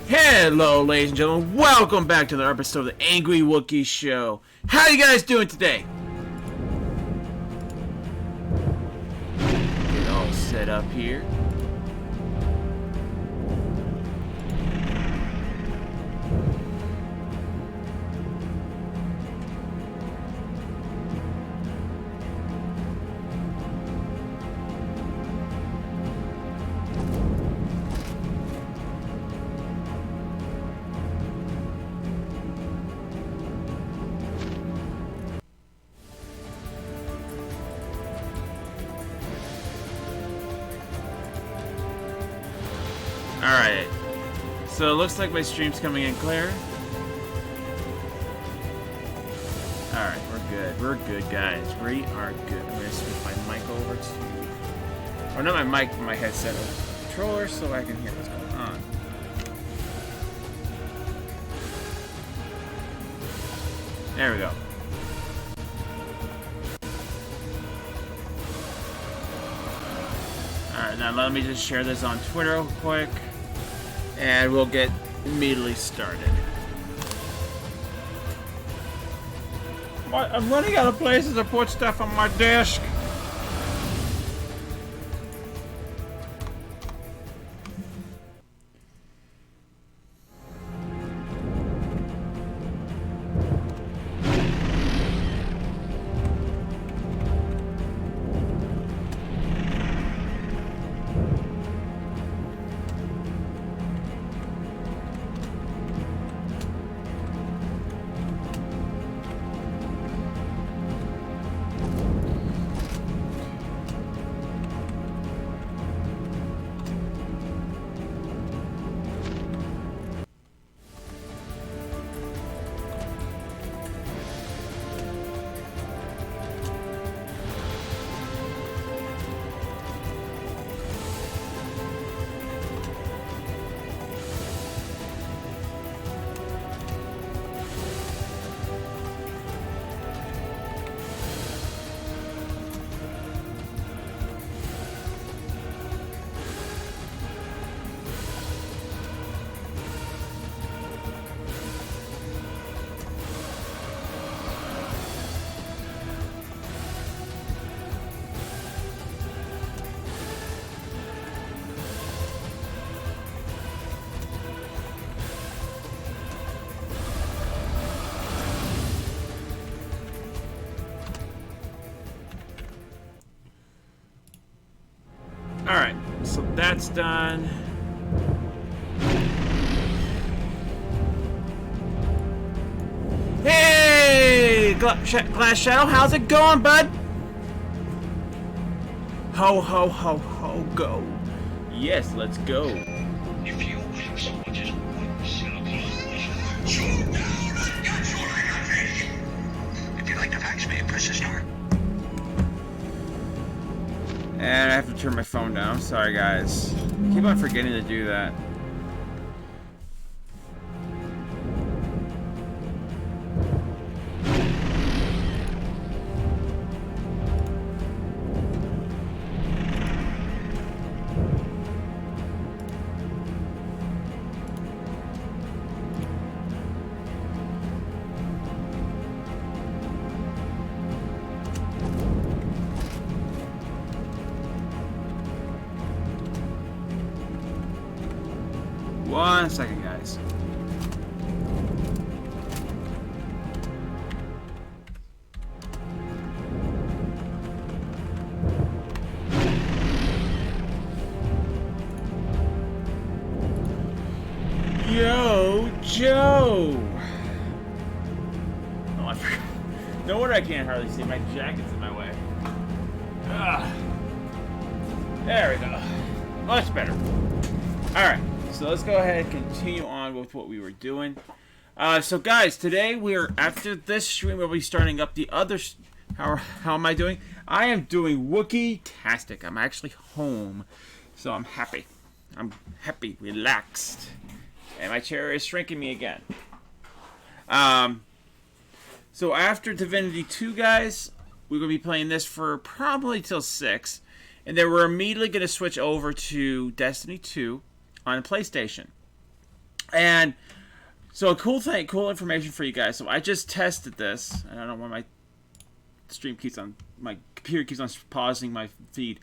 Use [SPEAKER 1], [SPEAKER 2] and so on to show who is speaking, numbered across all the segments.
[SPEAKER 1] Hello, ladies and gentlemen. Welcome back to another episode of the Angry Wookiee Show. How you guys doing today? Get all set up here. Alright, so it looks like my stream's coming in clear. Alright, we're good guys, we are good. I'm gonna switch my mic over to, or not my mic, but my headset over to the controller so I can hear what's going on. There we go. Alright, now let me just share this on Twitter real quick. And we'll get immediately started. What? I'm running out of places to put stuff on my desk. Alright, so that's done. Hey! Glass Shadow, how's it going, bud? Ho, ho, ho, ho, go. Yes, let's go.
[SPEAKER 2] If you have so much as one syllable, shoot down! I've got you on your face! If you'd like to fax me, press the star.
[SPEAKER 1] And I have to turn my phone down. Sorry, guys. I keep on forgetting to do that. One second, guys. Yo, Joe! Oh, I forgot. No wonder I can't hardly see. My jacket's in my way. There we go. Much better. Alright. So let's go ahead and continue on with what we were doing. So guys, today after this stream, we'll be starting up the other. How am I doing? I am doing Wookiee'Tastic. I'm actually home, so I'm happy. I'm happy, relaxed, and my chair is shrinking me again. So after Divinity 2, guys, we're gonna be playing this for probably till 6, and then we're immediately gonna switch over to Destiny 2. On PlayStation. And so a cool information for you guys. So I just tested this. I don't know why my computer keeps on pausing my feed.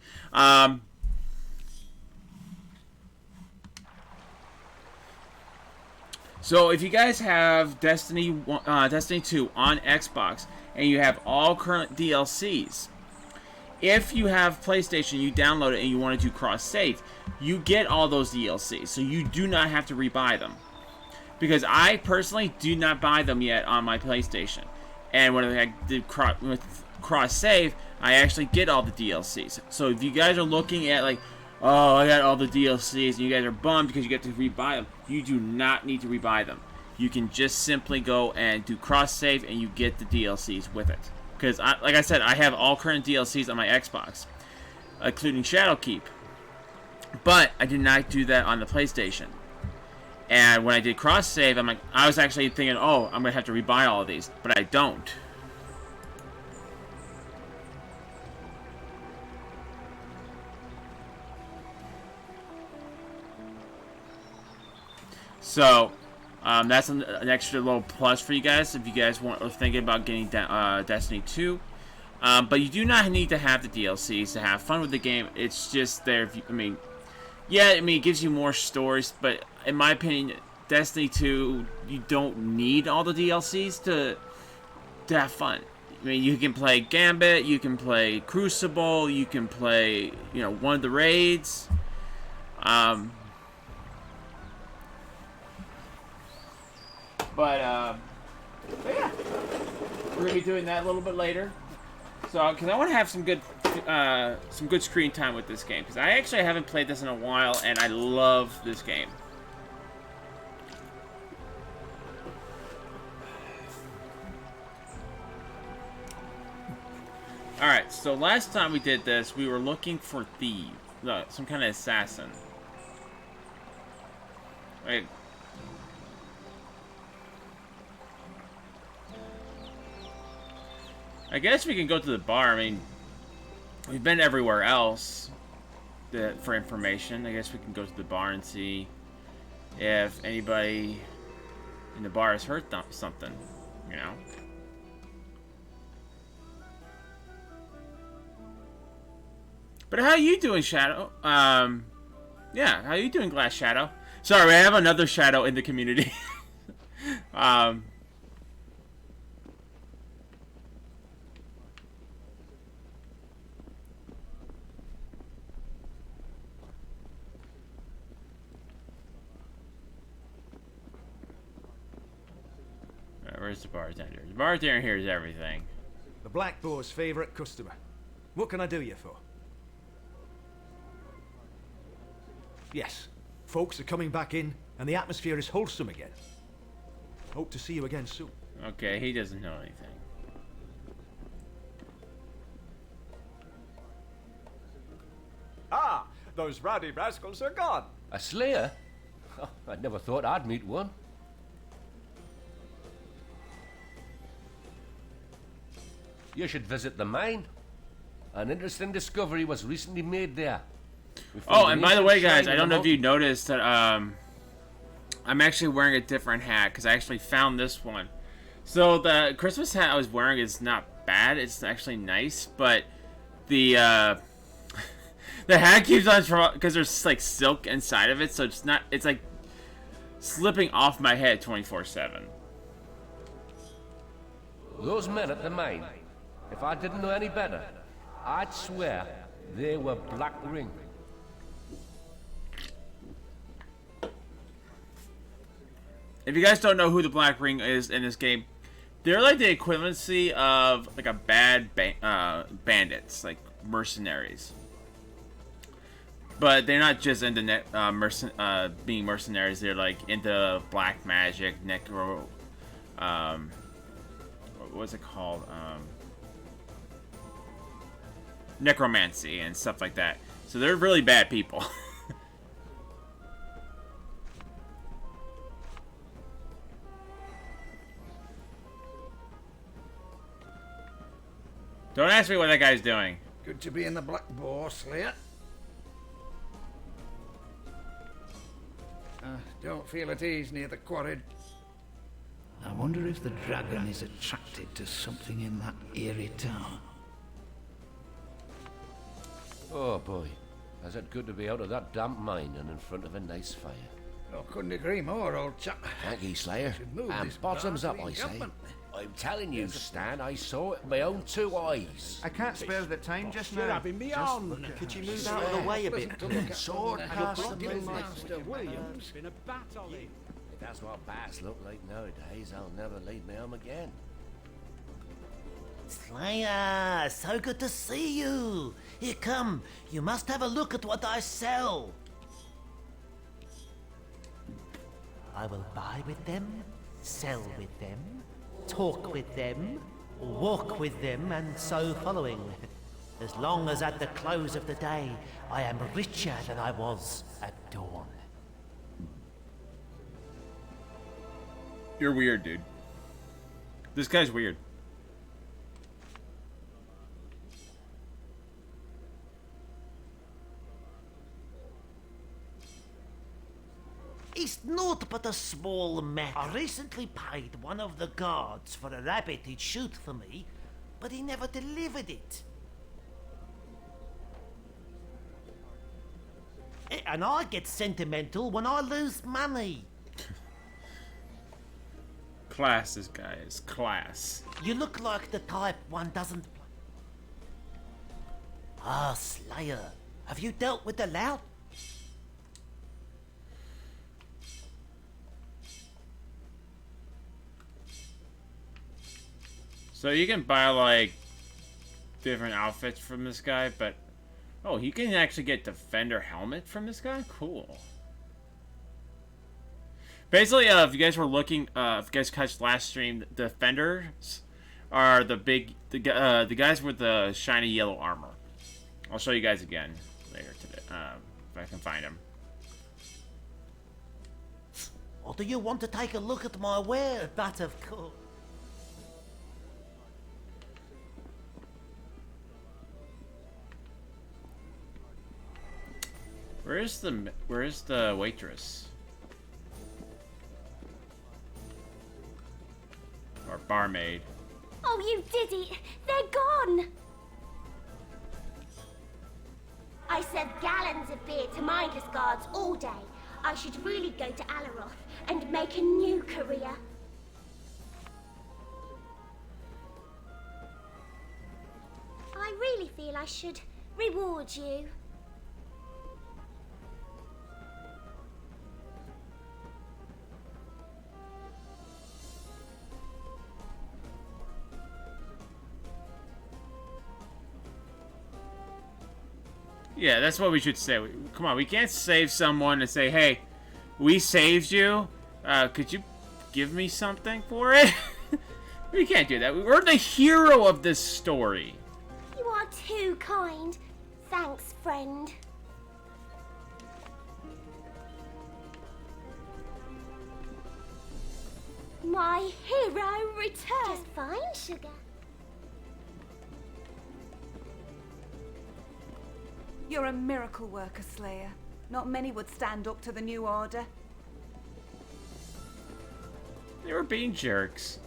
[SPEAKER 1] So if you guys have Destiny 2 on Xbox and you have all current DLCs, if you have PlayStation, you download it and you want to do cross-save, you get all those DLCs, so you do not have to rebuy them. Because I personally do not buy them yet on my PlayStation. And when I did cross-save, I actually get all the DLCs. So if you guys are looking at like, oh, I got all the DLCs, and you guys are bummed because you get to rebuy them, you do not need to rebuy them. You can just simply go and do cross-save, and you get the DLCs with it. Because, like I said, I have all current DLCs on my Xbox, including Shadowkeep. But I did not do that on the PlayStation. And when I did cross-save, I was actually thinking, oh, I'm going to have to rebuy all of these. But I don't. So, that's an extra little plus for you guys if you guys are thinking about getting Destiny 2. But you do not need to have the DLCs to have fun with the game. It's just there. It gives you more stories, but in my opinion, Destiny 2, you don't need all the DLCs to have fun. You can play Gambit, you can play Crucible, you can play, one of the raids. But yeah, we're gonna be doing that a little bit later. So, because I want to have some good screen time with this game, because I actually haven't played this in a while, and I love this game. All right. So last time we did this, we were looking for thieves, some kind of assassin. Right. I guess we can go to the bar. We've been everywhere else for information. I guess we can go to the bar and see if anybody in the bar has heard something, But how are you doing, Shadow? Yeah, how are you doing, Glass Shadow? Sorry, I have another Shadow in the community. Where's the bartender? The bartender hears everything.
[SPEAKER 3] The Black Boar's favourite customer. What can I do you for? Yes, folks are coming back in, and the atmosphere is wholesome again. Hope to see you again soon.
[SPEAKER 1] Okay, he doesn't know anything.
[SPEAKER 4] Ah, those rowdy rascals are gone.
[SPEAKER 5] A slayer? Oh, I never thought I'd meet one. You should visit the mine. An interesting discovery was recently made there.
[SPEAKER 1] Oh, and by the way, guys, I don't know if you noticed that I'm actually wearing a different hat because I actually found this one. So the Christmas hat I was wearing is not bad. It's actually nice, but the the hat keeps on because there's like silk inside of it, so it's not. It's like slipping off my head 24/7.
[SPEAKER 5] Those men at the mine, if I didn't know any better, I'd swear they were Black Ring.
[SPEAKER 1] If you guys don't know who the Black Ring is in this game, they're like the equivalency of like a bad bandits, like mercenaries. But they're not just into being mercenaries. They're like into black magic, what's it called? Necromancy and stuff like that. So they're really bad people. Don't ask me what that guy's doing.
[SPEAKER 6] Good to be in the Black Boar, Slayer. Don't feel at ease near the quarry.
[SPEAKER 7] I wonder if the dragon is attracted to something in that eerie tower.
[SPEAKER 5] Oh boy, is it good to be out of that damp mine and in front of a nice fire.
[SPEAKER 6] Oh, couldn't agree more, old chap.
[SPEAKER 5] Thank you, Slayer.
[SPEAKER 6] Should move
[SPEAKER 5] And
[SPEAKER 6] this
[SPEAKER 5] bottoms up,
[SPEAKER 6] bastard
[SPEAKER 5] I say.
[SPEAKER 6] encampment.
[SPEAKER 5] I'm telling you, Stan, I saw it with my own 2 eyes.
[SPEAKER 4] I can't spare the time just
[SPEAKER 8] You're
[SPEAKER 4] now.
[SPEAKER 8] having me on.
[SPEAKER 3] Could you move out of the way a bit?
[SPEAKER 6] To look at
[SPEAKER 3] Sword
[SPEAKER 6] them,
[SPEAKER 3] past
[SPEAKER 6] you're
[SPEAKER 3] the
[SPEAKER 6] blocking
[SPEAKER 3] moonlight.
[SPEAKER 6] Master Williams.
[SPEAKER 8] Been a battle.
[SPEAKER 5] If that's what bats look like nowadays, I'll never leave my home again.
[SPEAKER 9] Slayer, so good to see you. Here, come. You must have a look at what I sell. I will buy with them, sell with them, talk with them, walk with them, and so following. As long as at the close of the day, I am richer than I was at dawn.
[SPEAKER 1] You're weird, dude. This guy's weird.
[SPEAKER 9] It's naught but a small matter. I recently paid one of the guards for a rabbit he'd shoot for me, but he never delivered it. And I get sentimental when I lose money.
[SPEAKER 1] Class, this guy is class.
[SPEAKER 9] You look like the type one doesn't... Ah, Slayer. Have you dealt with the lout?
[SPEAKER 1] So you can buy, like, different outfits from this guy, but... Oh, you can actually get Defender helmet from this guy? Cool. Basically, if you guys were looking, if you guys catch last stream, the Defenders are the guys with the shiny yellow armor. I'll show you guys again later today, if I can find them.
[SPEAKER 9] Or do you want to take a look at my wear? That, of course.
[SPEAKER 1] Where is the waitress? Or barmaid?
[SPEAKER 10] Oh, you did it! They're gone! I served gallons of beer to mindless guards all day. I should really go to Alaroth and make a new career. I really feel I should reward you.
[SPEAKER 1] Yeah, that's what we should say. Come on, we can't save someone and say, hey, we saved you. Could you give me something for it? We can't do that. We're the hero of this story.
[SPEAKER 10] You are too kind. Thanks, friend. My hero returns. Just fine, sugar.
[SPEAKER 11] You're a miracle worker, Slayer. Not many would stand up to the new order.
[SPEAKER 1] They were being jerks.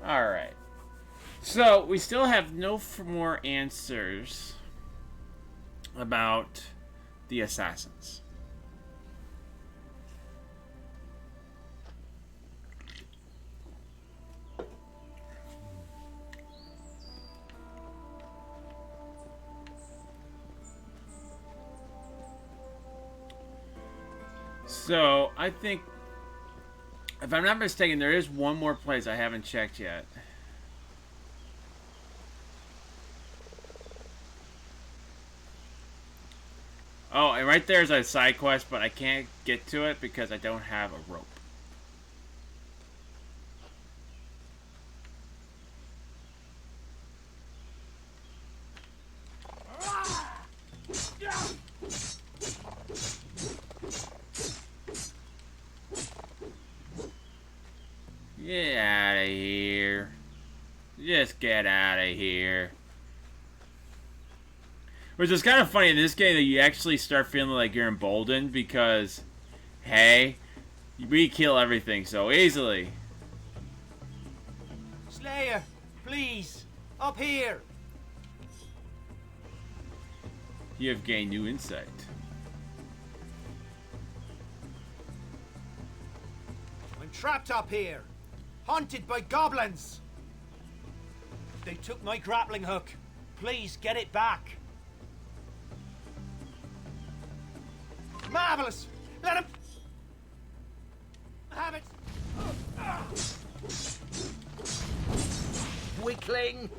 [SPEAKER 1] Alright. So, we still have no more answers about the assassins. So, I think, if I'm not mistaken, there is one more place I haven't checked yet. Oh, and right there's a side quest, but I can't get to it because I don't have a rope. Get out of here. Just get out of here. Which is kind of funny in this game that you actually start feeling like you're emboldened because, hey, we kill everything so easily.
[SPEAKER 3] Slayer, please, up here.
[SPEAKER 1] You have gained new insight.
[SPEAKER 3] I'm trapped up here, haunted by goblins. They took my grappling hook. Please get it back. Marvelous! Let him have it!
[SPEAKER 7] Weakling!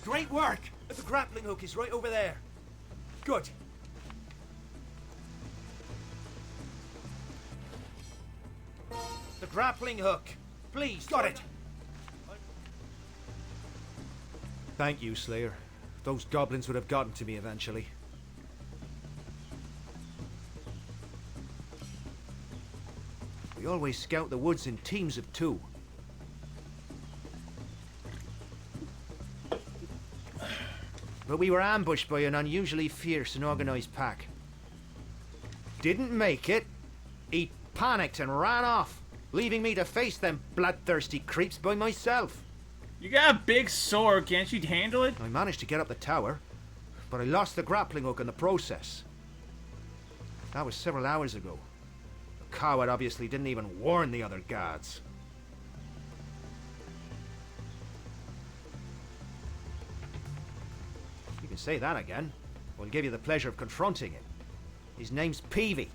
[SPEAKER 3] Great work! The grappling hook is right over there. Good. The grappling hook. Please, got it. Thank you, Slayer. Those goblins would have gotten to me eventually. We always scout the woods in teams of 2. But we were ambushed by an unusually fierce and organized pack. Didn't make it. He panicked and ran off, leaving me to face them bloodthirsty creeps by myself.
[SPEAKER 1] You got a big sword, can't you handle it?
[SPEAKER 3] I managed to get up the tower, but I lost the grappling hook in the process. That was several hours ago. The coward obviously didn't even warn the other guards. You can say that again. We'll give you the pleasure of confronting him. His name's Peavy.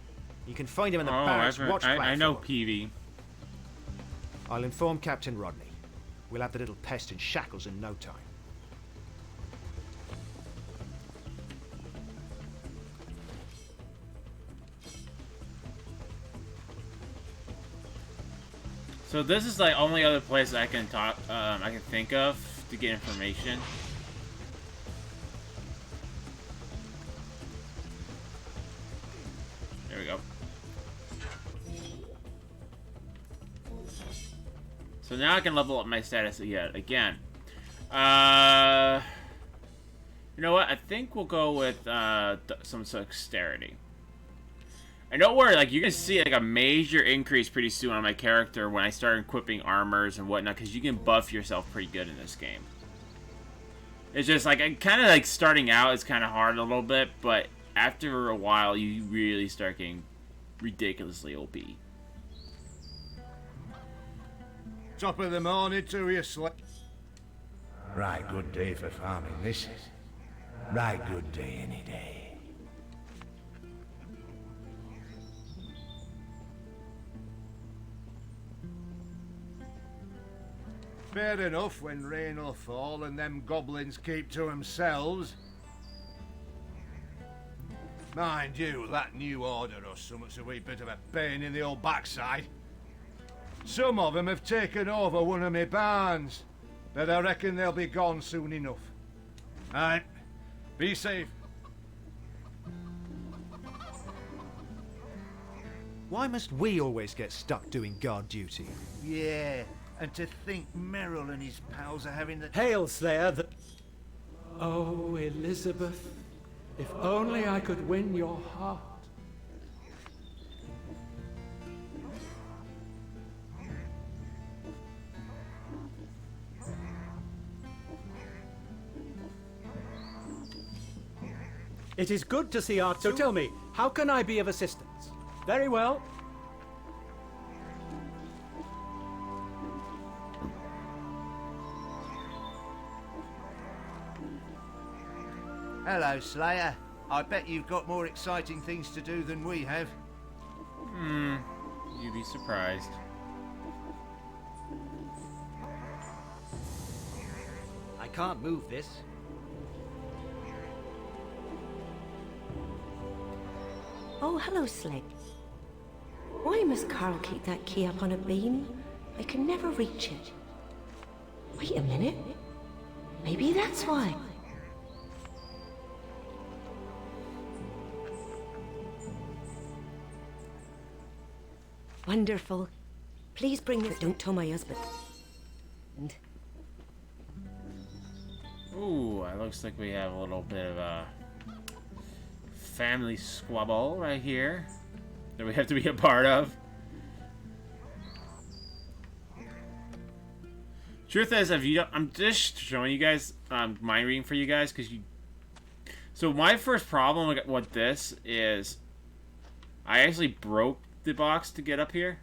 [SPEAKER 3] You can find him in the barracks watch platform.
[SPEAKER 1] I know Peavy.
[SPEAKER 3] I'll inform Captain Rodney. We'll have the little pest in shackles in no time.
[SPEAKER 1] So this is like only other place I can think of to get information. There we go. So now I can level up my status yet again. You know what? I think we'll go with some dexterity. And don't worry, like, you're gonna see like a major increase pretty soon on my character when I start equipping armors and whatnot, because you can buff yourself pretty good in this game. It's just like, kind of like starting out is kind of hard a little bit, but after a while you really start getting ridiculously OP.
[SPEAKER 8] Top of the morning to you,
[SPEAKER 7] Right good day for farming, this is. Right good day any day.
[SPEAKER 8] Fair enough when rain'll fall and them goblins keep to themselves. Mind you, that new order or something's a wee bit of a pain in the old backside. Some of them have taken over one of my barns, but I reckon they'll be gone soon enough. Right, be safe.
[SPEAKER 3] Why must we always get stuck doing guard duty?
[SPEAKER 7] Yeah, and to think Merrill and his pals are having the...
[SPEAKER 12] Hail, Slayer, Oh, Elizabeth, if only I could win your heart. It is good to see Art. So tell me, how can I be of assistance? Very well.
[SPEAKER 7] Hello, Slayer. I bet you've got more exciting things to do than we have.
[SPEAKER 1] You'd be surprised.
[SPEAKER 3] I can't move this.
[SPEAKER 13] Oh, hello, Slick. Why must Carl keep that key up on a beam? I can never reach it. Wait a minute. Maybe that's why. Wonderful. Please bring this. Don't tell my husband.
[SPEAKER 1] Ooh, it looks like we have a little bit of a family squabble right here that we have to be a part of. Truth is, if you don't, I'm just showing you guys, mind reading for you guys, because you. So my first problem with this is, I actually broke the box to get up here.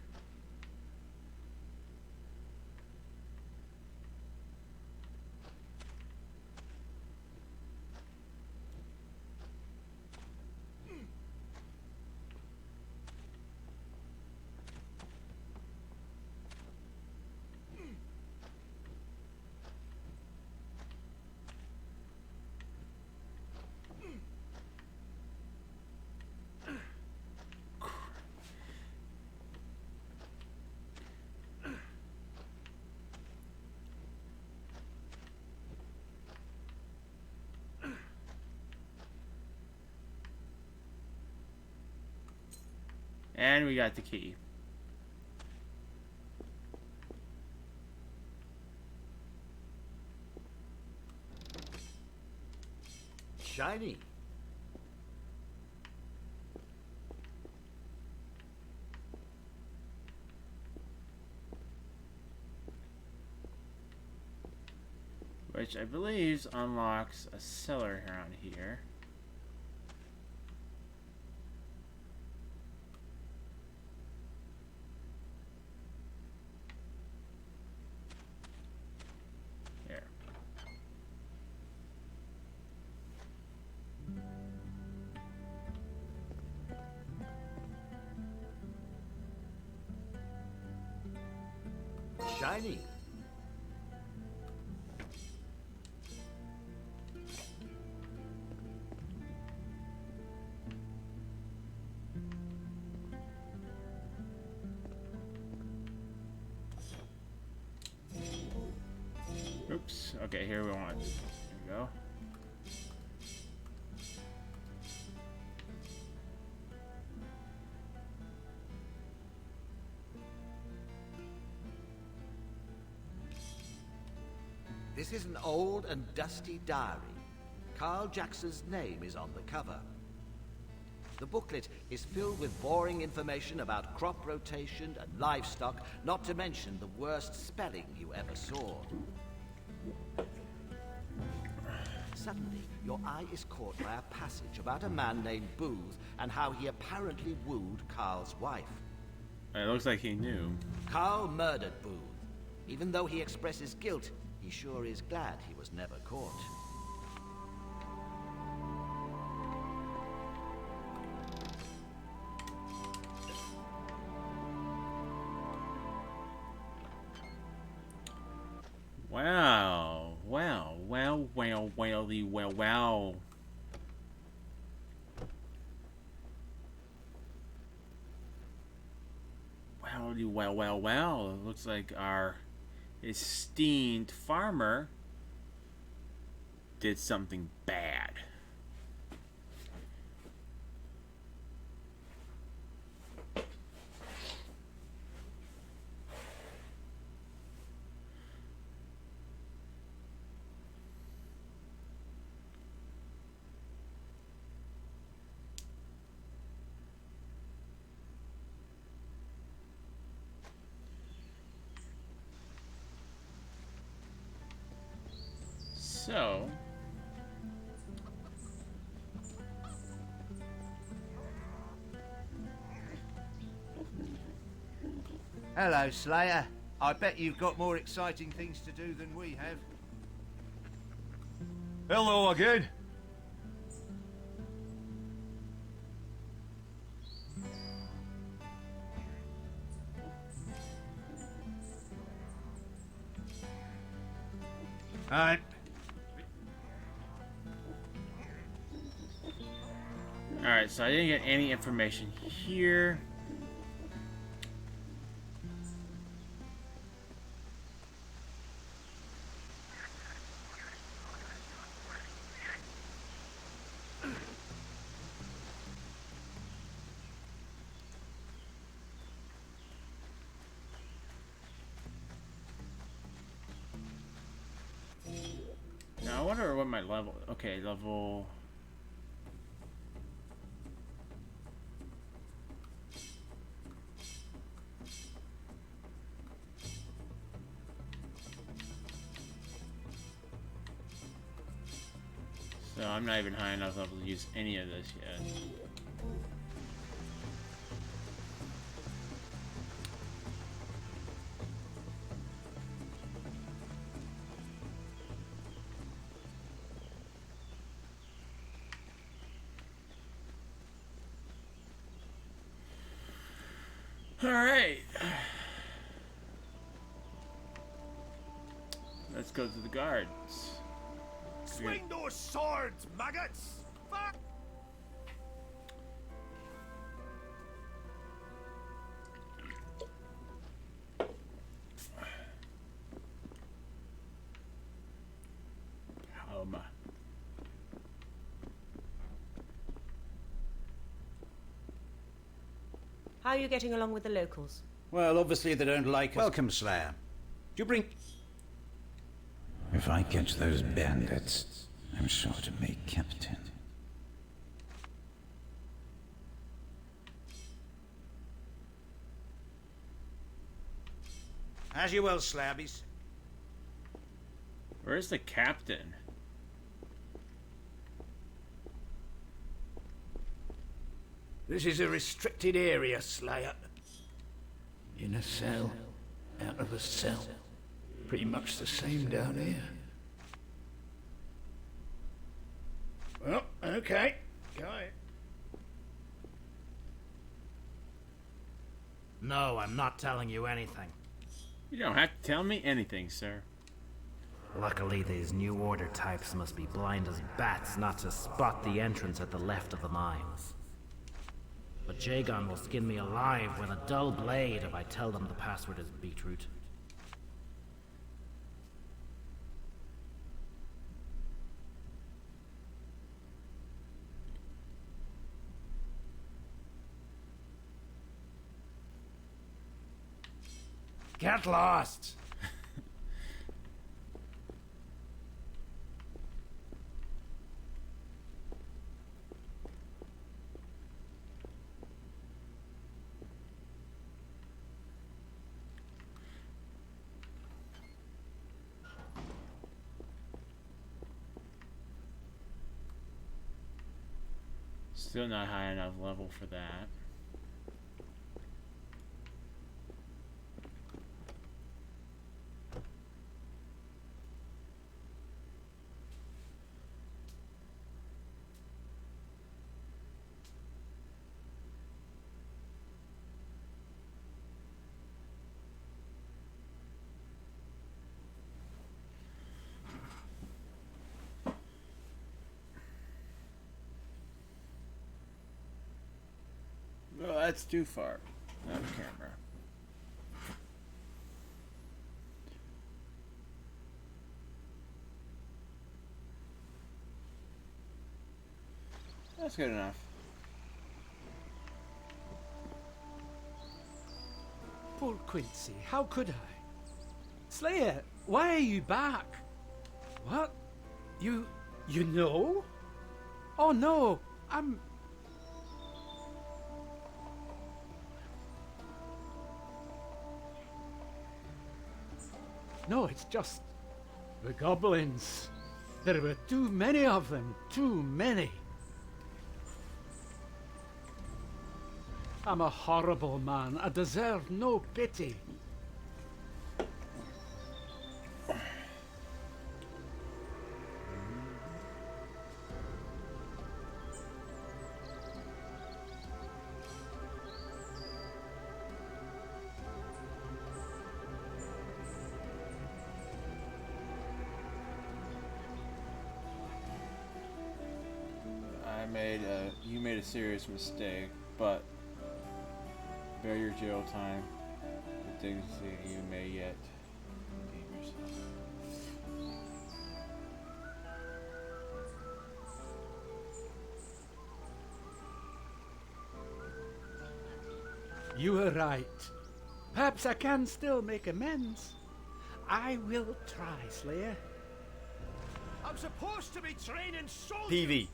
[SPEAKER 1] And we got the key.
[SPEAKER 3] Shiny.
[SPEAKER 1] Which I believe unlocks a cellar around here.
[SPEAKER 3] Shiny.
[SPEAKER 1] Oops. Okay, here we want. Here we go.
[SPEAKER 14] This is an old and dusty diary. Carl Jackson's name is on the cover. The booklet is filled with boring information about crop rotation and livestock, not to mention the worst spelling you ever saw. Suddenly, your eye is caught by a passage about a man named Booth and how he apparently wooed Carl's wife.
[SPEAKER 1] It looks like he knew.
[SPEAKER 14] Carl murdered Booth. Even though he expresses guilt, he sure is glad he was never caught.
[SPEAKER 1] Wow. Wow. Wow. Wow. Wowly. Wow. Wow. Wowly. Wow. Wow. Wow. It looks like our esteemed farmer did something bad. So,
[SPEAKER 3] hello, Slayer. I bet you've got more exciting things to do than we have.
[SPEAKER 8] Hello again.
[SPEAKER 1] Alright, so I didn't get any information here. I wonder what my level... Okay, level... So I'm not even high enough level to use any of this yet. Alright. Let's go to the guards.
[SPEAKER 2] Swing those swords, maggots! Fuck!
[SPEAKER 13] How are you getting along with the locals?
[SPEAKER 7] Well, obviously they don't like us.
[SPEAKER 14] Welcome, Slayer.
[SPEAKER 7] Do you bring...
[SPEAKER 15] If I catch those bandits, I'm sure to make captain.
[SPEAKER 7] As you will, Slabbies.
[SPEAKER 1] Where's the captain?
[SPEAKER 6] This is a restricted area, Slayer.
[SPEAKER 7] In a cell, out of a cell. Pretty much the same down here.
[SPEAKER 6] Well, okay. Go ahead.
[SPEAKER 9] No, I'm not telling you anything.
[SPEAKER 1] You don't have to tell me anything, sir.
[SPEAKER 9] Luckily, these New Order types must be blind as bats not to spot the entrance at the left of the mines. But Jagon will skin me alive with a dull blade if I tell them the password is beetroot.
[SPEAKER 6] Get lost!
[SPEAKER 1] Still not high enough level for that. Well, that's too far. Out of camera. That's good enough.
[SPEAKER 12] Poor Quincy, how could I? Slayer, why are you back? What? You know? Oh no, No, it's just the goblins. There were too many of them, too many. I'm a horrible man. I deserve no pity.
[SPEAKER 1] You made a serious mistake, but bear your jail time. The dignity you may yet redeem yourself.
[SPEAKER 12] You were right. Perhaps I can still make amends. I will try, Slayer.
[SPEAKER 2] I'm
[SPEAKER 8] supposed to be training soldiers.
[SPEAKER 16] PV,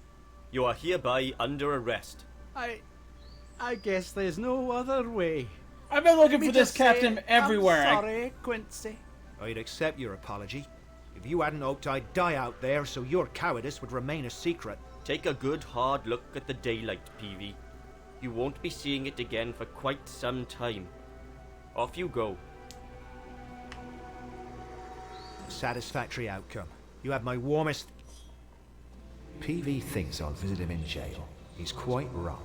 [SPEAKER 16] you are hereby under arrest.
[SPEAKER 12] I guess there's no other way.
[SPEAKER 1] I've been looking
[SPEAKER 12] Let me
[SPEAKER 1] for this
[SPEAKER 12] just
[SPEAKER 1] captain
[SPEAKER 12] say,
[SPEAKER 1] everywhere.
[SPEAKER 12] I'm sorry, Quincy.
[SPEAKER 3] I'd accept your apology. If you hadn't hoped I'd die out there so your cowardice would remain a secret.
[SPEAKER 16] Take a good hard look at the daylight, PV. You won't be seeing it again for quite some time. Off you go.
[SPEAKER 3] Satisfactory outcome. You have my warmest... PV thinks I'll visit him in jail. He's quite wrong.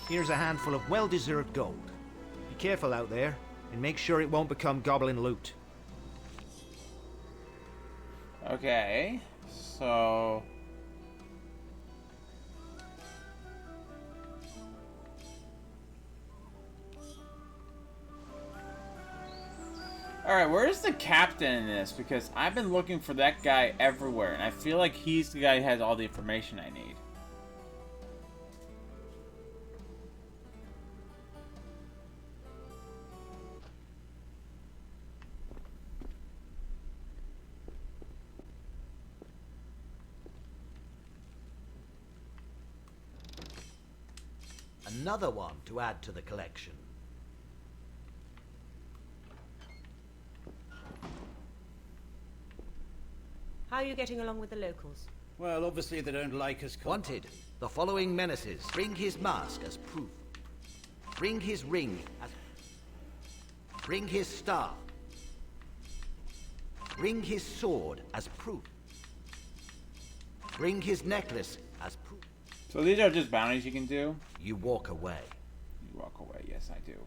[SPEAKER 3] Here's a handful of well-deserved gold. Be careful out there, and make sure it won't become goblin loot.
[SPEAKER 1] Okay, so... Alright, where's the captain in this? Because I've been looking for that guy everywhere, and I feel like he's the guy who has all the information I need.
[SPEAKER 14] Another one to add to the collection.
[SPEAKER 13] How are you getting along with the locals?
[SPEAKER 7] Well, obviously they don't like us.
[SPEAKER 14] Wanted. The following menaces. Bring his mask as proof. Bring his ring as... Bring his staff. Bring his sword as proof. Bring his necklace as proof.
[SPEAKER 1] So these are just bounties you can do?
[SPEAKER 14] You walk away.
[SPEAKER 1] You walk away, yes I do.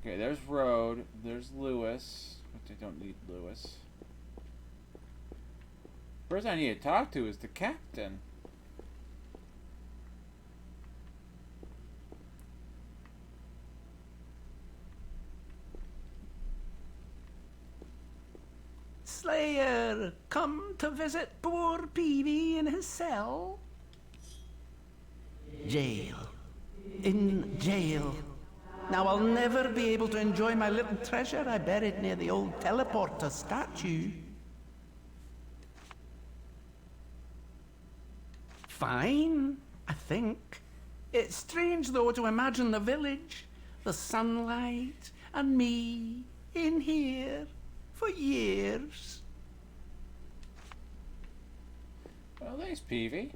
[SPEAKER 1] Okay, there's Road, there's Lewis, but they don't need Lewis. Person I need to talk to is the captain.
[SPEAKER 12] Slayer, come to visit poor Peavy in his cell.
[SPEAKER 17] Jail. In jail.
[SPEAKER 12] Now I'll never be able to enjoy my little treasure I buried near the old teleporter statue. Fine, I think. It's strange, though, to imagine the village, the sunlight, and me in here for years.
[SPEAKER 1] Well, thanks, Peavy.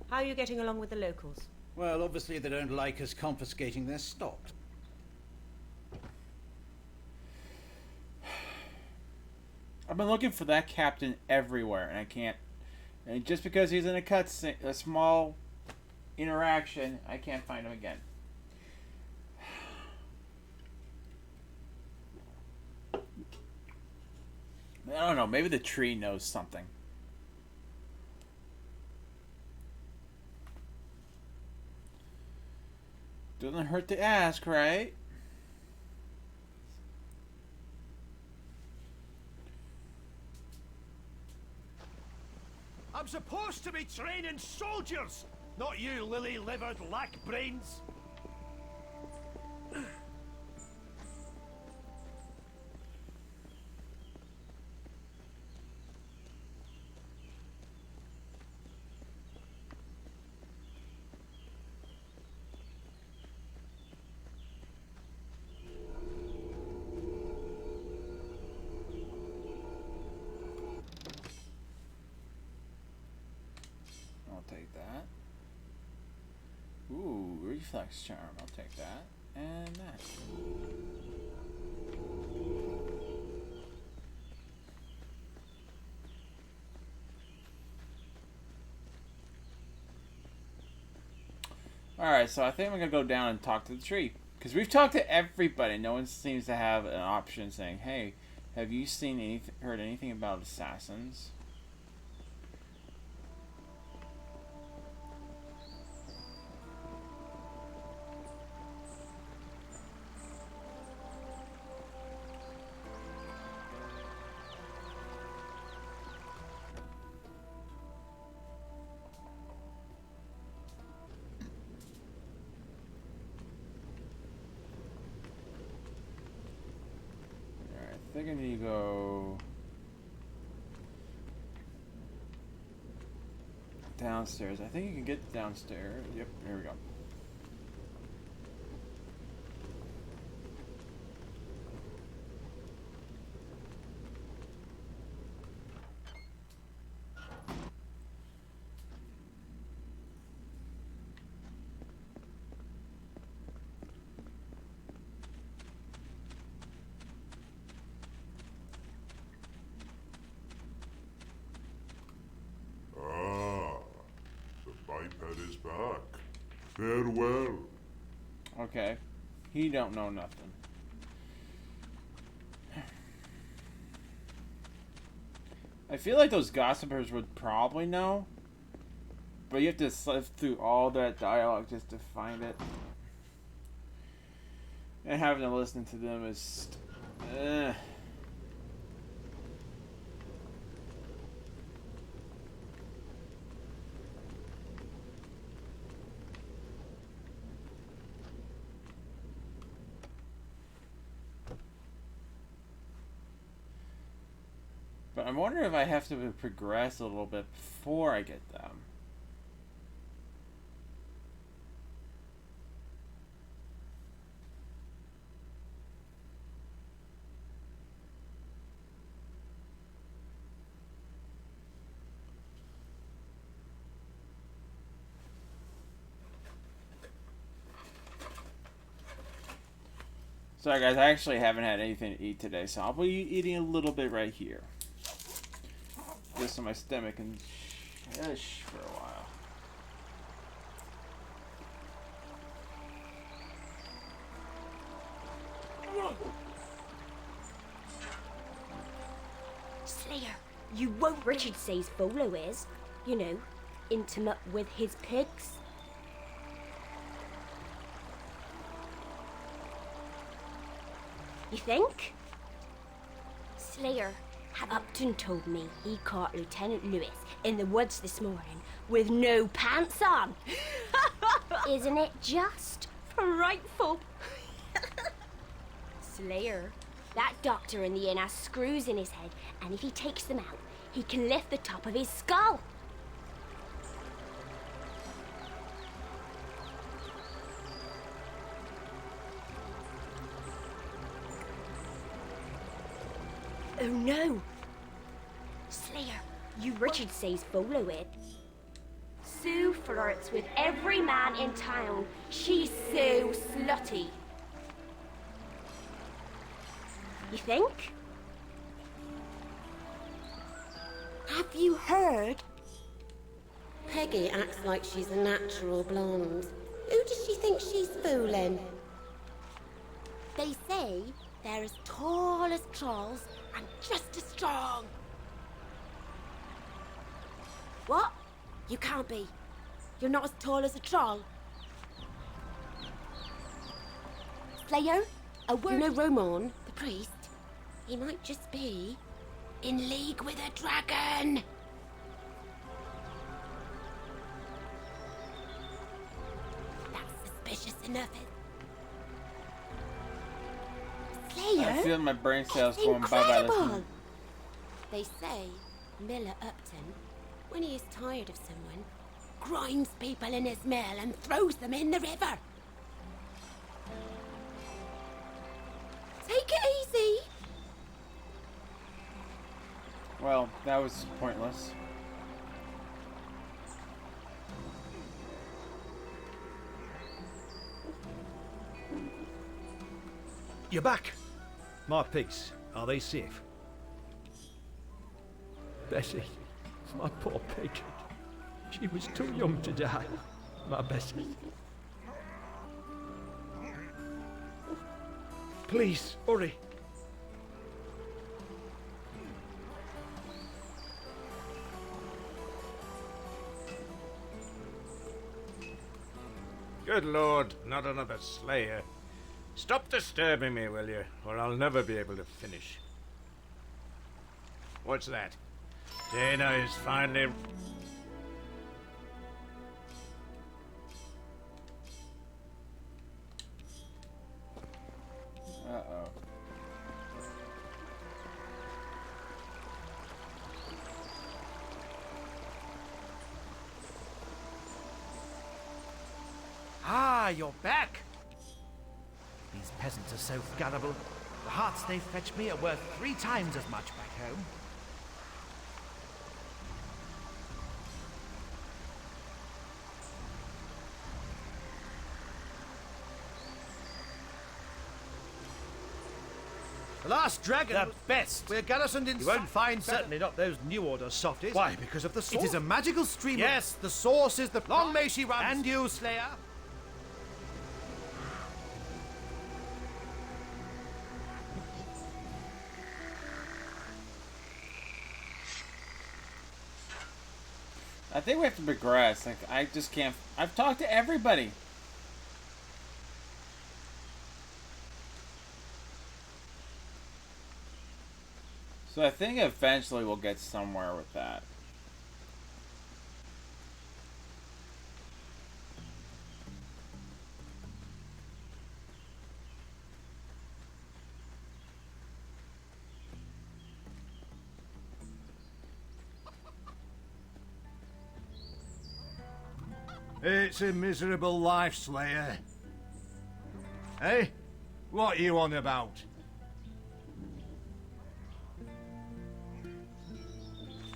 [SPEAKER 13] How are you getting along with the locals?
[SPEAKER 7] Well, obviously they don't like us confiscating their stock.
[SPEAKER 1] I've been looking for that captain everywhere, and I can't. And just because he's in a cutscene, a small interaction, I can't find him again. I don't know. Maybe the tree knows something. Doesn't hurt to ask, right?
[SPEAKER 8] I'm supposed to be training soldiers, not you lily-livered lack-brains.
[SPEAKER 1] I'll take that. Ooh, reflex charm. I'll take that. And that. Alright, so I think I'm going to go down and talk to the tree. Because we've talked to everybody. No one seems to have an option saying, hey, have you seen anything, heard anything about assassins? think I need to go downstairs. I think you can get downstairs. Yep, here we go.
[SPEAKER 18] Biped is back. Farewell.
[SPEAKER 1] Okay. He don't know nothing. I feel like those gossipers would probably know. But you have to sift through all that dialogue just to find it. And having to listen to them is... But I'm wondering if I have to progress a little bit before I get them. Sorry guys, I actually haven't had anything to eat today, so I'll be eating a little bit right here. Just so my stomach can shush for a while.
[SPEAKER 10] Slayer, you won't Richard says Volo is, you know, intimate with his pigs. You think? Slayer, Upton told me he caught Lieutenant Lewis in the woods this morning with no pants on. Isn't it just frightful? Slayer, that doctor in the inn has screws in his head, and if he takes them out, he can lift the top of his skull. Oh no! Slayer, you Richard says Volo it. Sue flirts with every man in town. She's so slutty. You think?
[SPEAKER 13] Have you heard? Peggy acts like she's a natural blonde. Who does she think she's fooling?
[SPEAKER 10] They say they're as tall as trolls and just as strong. What? You can't be. You're not as tall as a troll. Slayer, a word.
[SPEAKER 13] You know Roman, the priest? He might just be in league with a dragon.
[SPEAKER 10] That's suspicious enough. Slayer?
[SPEAKER 1] I feel my brain cells going bye-bye listening.
[SPEAKER 13] They say Miller Upton, when he is tired of someone, grinds people in his mill and throws them in the river. Take it easy.
[SPEAKER 1] Well, that was pointless.
[SPEAKER 3] You're back. My pigs, are they safe?
[SPEAKER 7] Bessie, my poor pig. She was too young to die, my Bessie.
[SPEAKER 3] Please, hurry.
[SPEAKER 4] Good Lord, not another slayer. Stop disturbing me, will you? Or I'll never be able to finish. What's that? Dana is finally...
[SPEAKER 1] Uh-oh.
[SPEAKER 3] Ah, you're back! These peasants are so gullible. The hearts they fetch me are worth 3 times as much back home. The last dragon.
[SPEAKER 19] The best.
[SPEAKER 3] We're garrisoned in.
[SPEAKER 19] You won't find certainly not those New Order softies.
[SPEAKER 3] Why? Because of the source?
[SPEAKER 19] It is a magical stream.
[SPEAKER 3] Yes, the source is the. Long may she run. And you, Slayer.
[SPEAKER 1] I think we have to progress. Like, I just can't. I've talked to everybody. So I think eventually we'll get somewhere with that.
[SPEAKER 8] It's a miserable life, Slayer. Hey? What are you on about?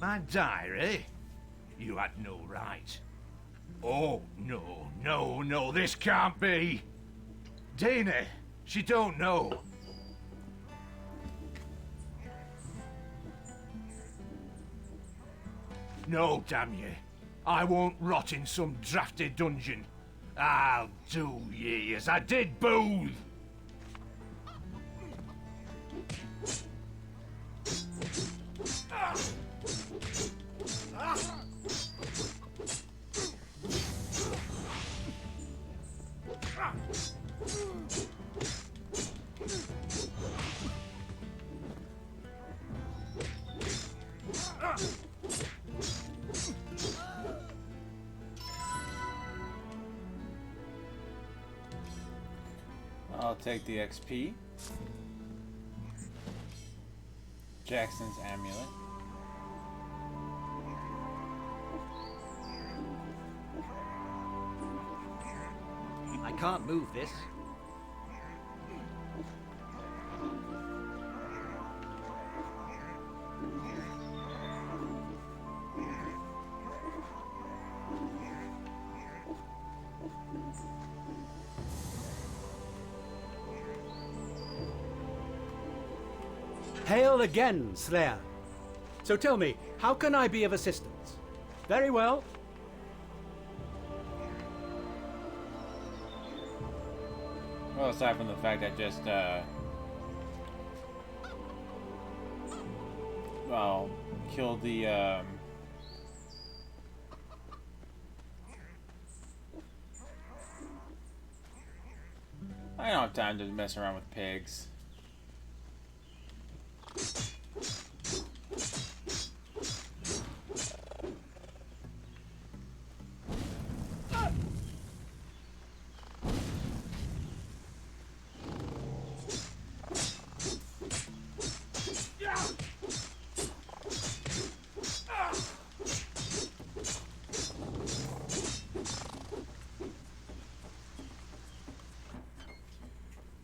[SPEAKER 8] My diary? You had no right. Oh, no, this can't be. Dana, she don't know. No, damn you. I won't rot in some drafty dungeon. I'll do ye as I did Booth.
[SPEAKER 1] I'll take the XP. Jackson's amulet.
[SPEAKER 14] I can't move this.
[SPEAKER 19] Hail again, Slayer. So tell me, how can I be of assistance? Very well.
[SPEAKER 1] Well, aside from the fact I just, well, killed the, I don't have time to mess around with pigs.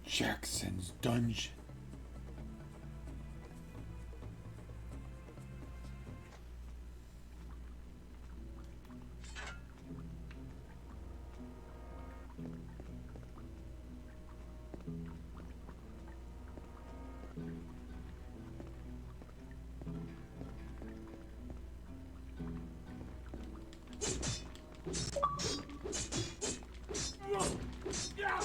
[SPEAKER 1] Jackson's dungeon.
[SPEAKER 2] Yeah.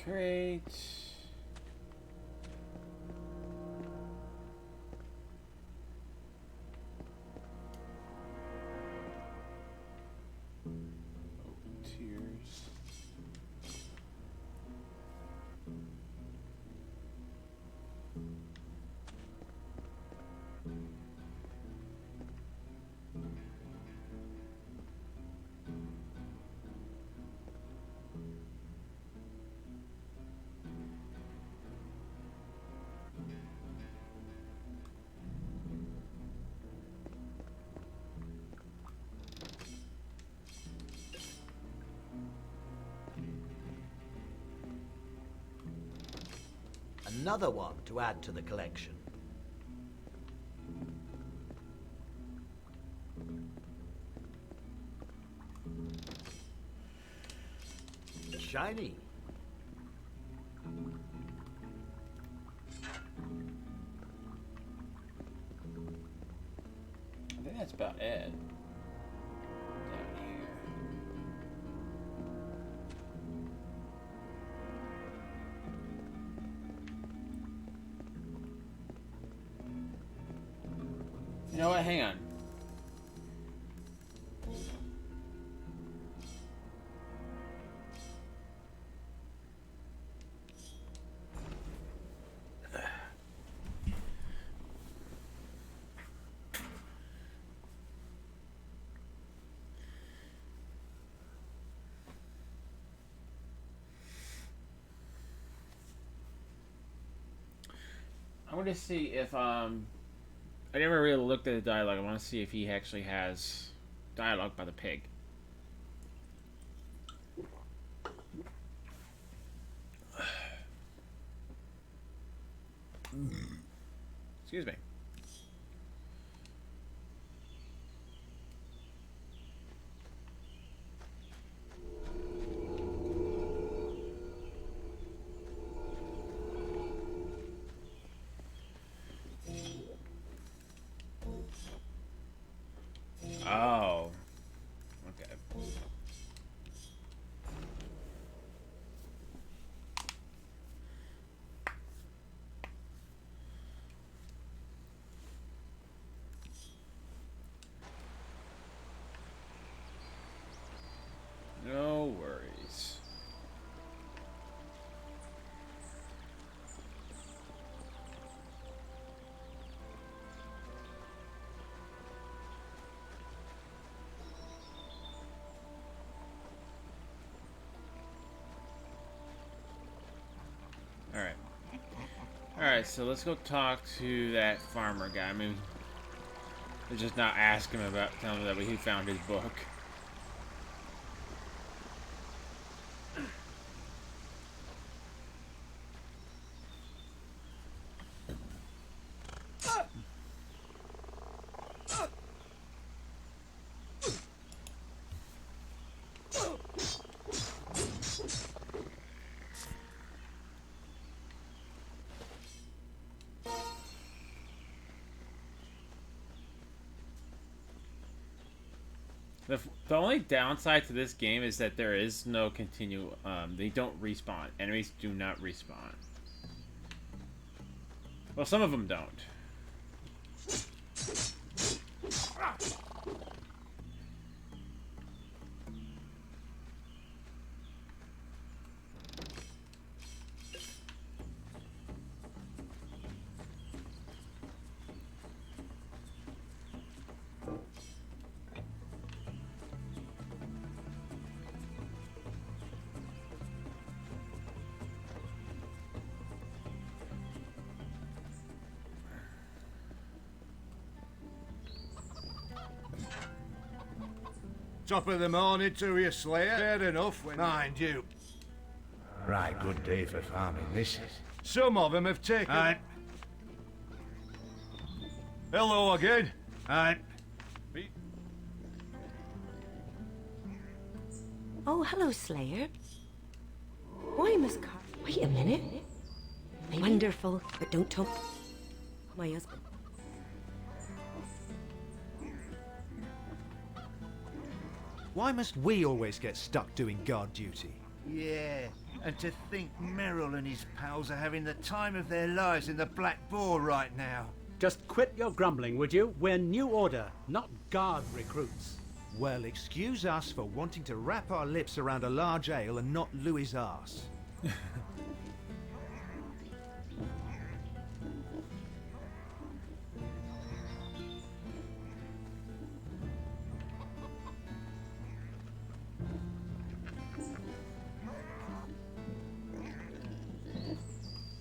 [SPEAKER 1] Crate. Tears.
[SPEAKER 14] Another one to add to the collection. Shiny.
[SPEAKER 1] I think that's about it. Down here. You know what? Hang on. I want to see if I never really looked at the dialogue. I want to see if he actually has dialogue by the pig. Excuse me. Oh. Okay. No worries. Alright. Alright, so let's go talk to that farmer guy. I mean, let's just not ask him about telling him that he found his book. The only downside to this game is that there is no continue. They don't respawn. Enemies do not respawn. Well, some of them don't.
[SPEAKER 8] Top of the morning to you, Slayer. Fair enough, mind you.
[SPEAKER 6] Right, good day for farming, this is.
[SPEAKER 8] Some of them have taken... Hello again.
[SPEAKER 13] Oh, hello, Slayer. Why, Miss Car... Wait a minute. Wonderful, but don't talk. My husband.
[SPEAKER 3] Why must we always get stuck doing guard duty?
[SPEAKER 14] Yeah,
[SPEAKER 8] And to think Merrill and his pals are having the time of their lives in the Black Boar right now.
[SPEAKER 19] Just quit your grumbling, would you? We're New Order, not Guard recruits.
[SPEAKER 3] Well, excuse us for wanting to wrap our lips around a large ale and not Louis's arse.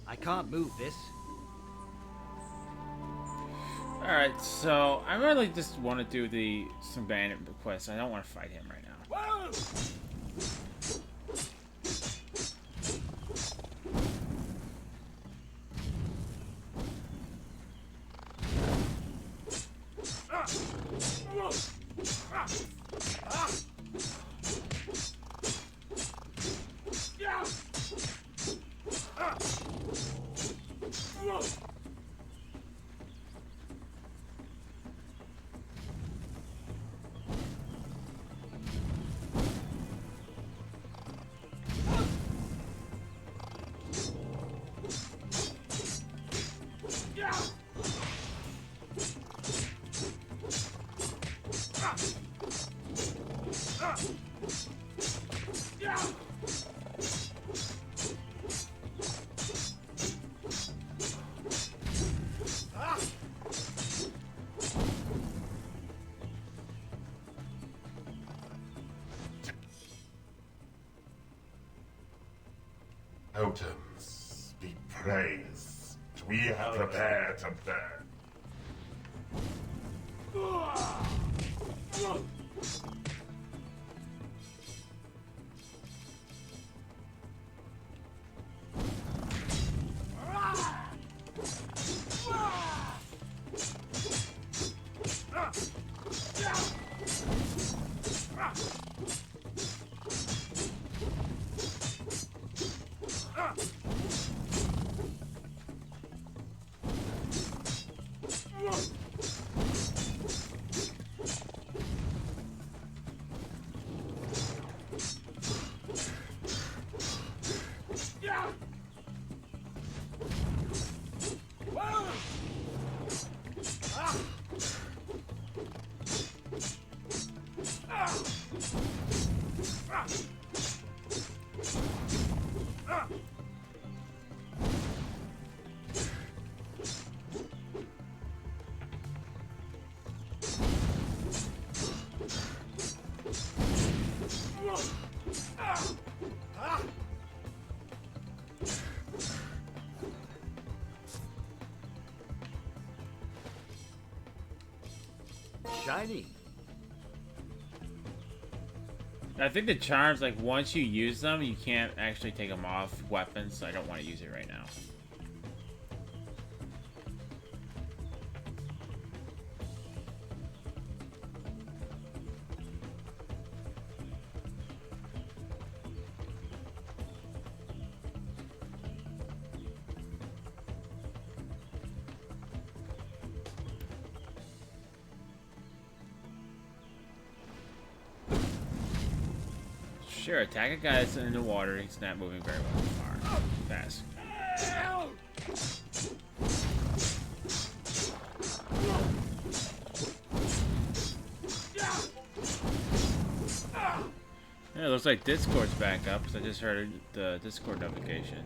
[SPEAKER 14] I can't move this.
[SPEAKER 1] Alright, so I really just want to do some bandit quests. I don't want to fight him right now.
[SPEAKER 2] Whoa!
[SPEAKER 18] Totems be praised. We have prepared to burn.
[SPEAKER 14] Shiny.
[SPEAKER 1] I think the charms, like, once you use them, you can't actually take them off weapons, so I don't want to use it right now. Sure, attack a guy that's in the water. He's not moving very well far. Fast. Yeah, it looks like Discord's back up because I just heard the Discord notification.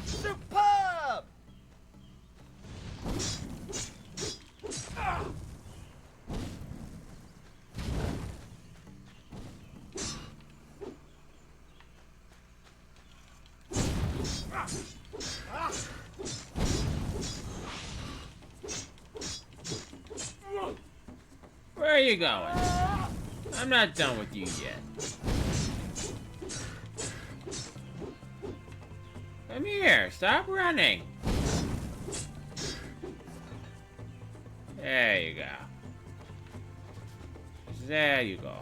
[SPEAKER 14] Superb!
[SPEAKER 1] Where are you going? I'm not done with you yet. Come here, stop running. There you go. There you go.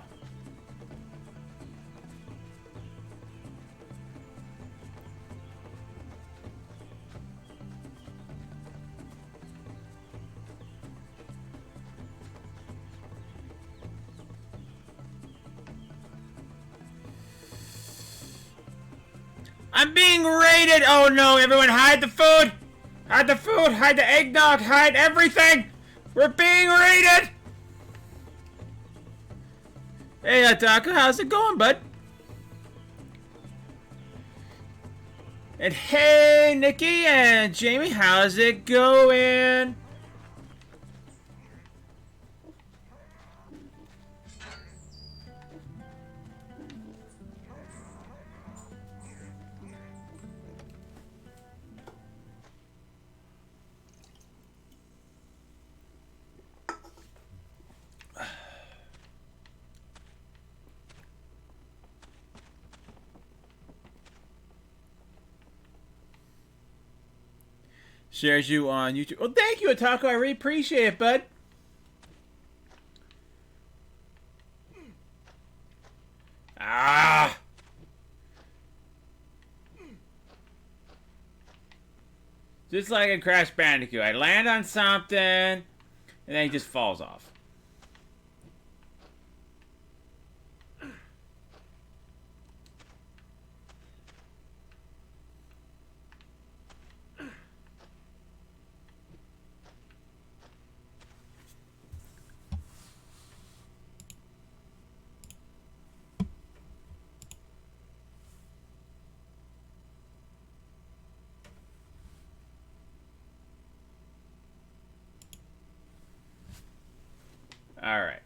[SPEAKER 1] I'm being raided! Oh no, everyone hide the food! Hide the food! Hide the eggnog! Hide everything! We're being raided! Hey, Ataka, how's it going, bud? And hey, Nikki and Jamie, how's it going? Shares you on YouTube. Oh, thank you, Atako. I really appreciate it, bud. Ah! Just like in Crash Bandicoot. I land on something, and then he just falls off. All right.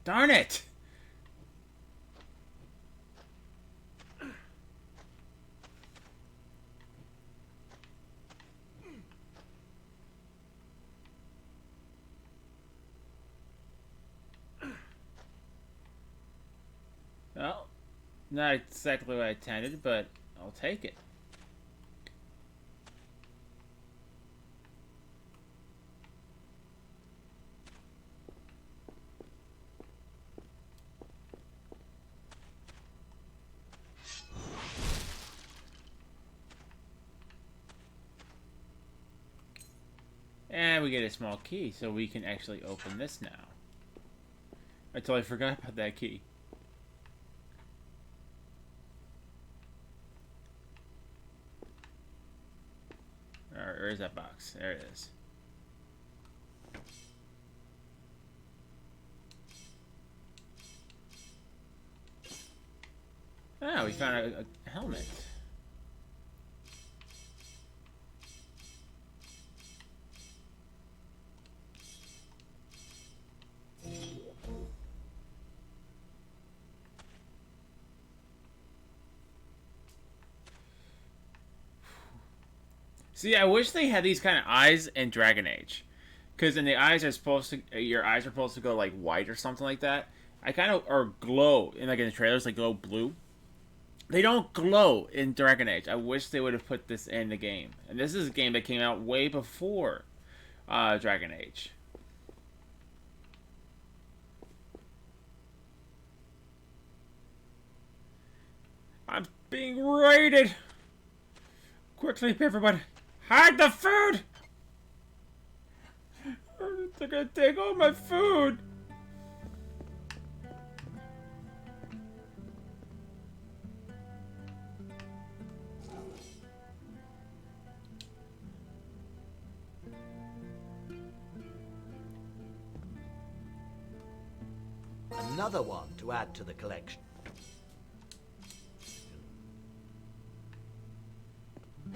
[SPEAKER 1] Darn it! Well, not exactly what I intended, but I'll take it. And we get a small key, so we can actually open this now. I totally forgot about that key. Alright, where is that box? There it is. Ah, we found a helmet. See, I wish they had these kind of eyes in Dragon Age. Because in the eyes are supposed to, your eyes are supposed to go like white or something like that. I kind of, or glow, in like in the trailers, they glow blue. They don't glow in Dragon Age. I wish they would have put this in the game. And this is a game that came out way before Dragon Age. I'm being raided! Quickly, everybody! Hide the food! They're gonna take all my food!
[SPEAKER 14] Another one to add to the collection.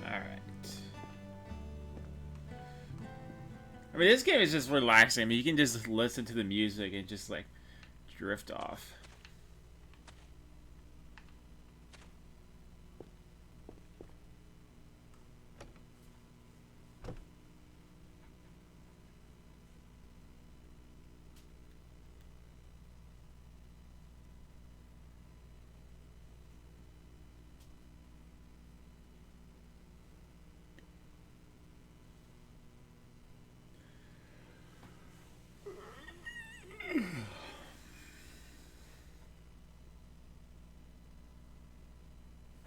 [SPEAKER 1] Alright. I mean, this game is just relaxing. I mean, you can just listen to the music and just, like, drift off.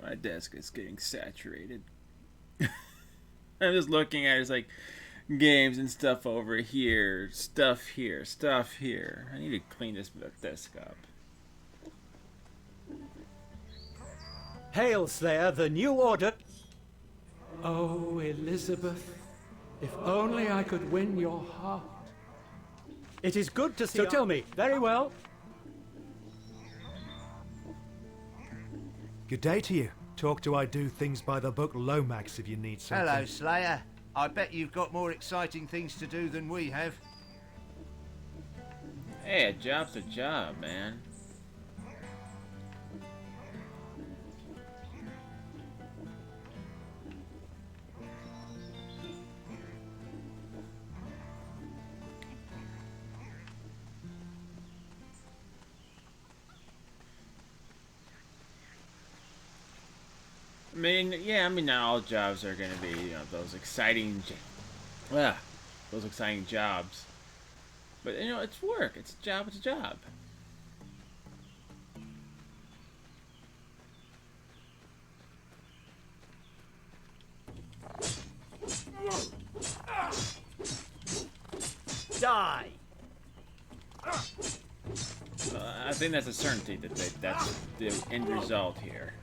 [SPEAKER 1] My desk is getting saturated. I'm just looking at it, it's like, games and stuff over here. Stuff here. Stuff here. I need to clean this desk up.
[SPEAKER 19] Hail, Slayer, the new order. Oh, Elizabeth, if only I could win your heart. It is good to see. So tell me, very well.
[SPEAKER 3] Good day to you. Talk to I do things by the book Lomax if you need something.
[SPEAKER 14] Hello, Slayer. I bet you've got more exciting things to do than we have.
[SPEAKER 1] Hey, a job's a job, man. I mean, yeah, I mean, not all jobs are gonna be, you know, those exciting jobs. But, you know, it's work. It's a job. It's a job.
[SPEAKER 14] Die!
[SPEAKER 1] I think that's a certainty that that's the end result here.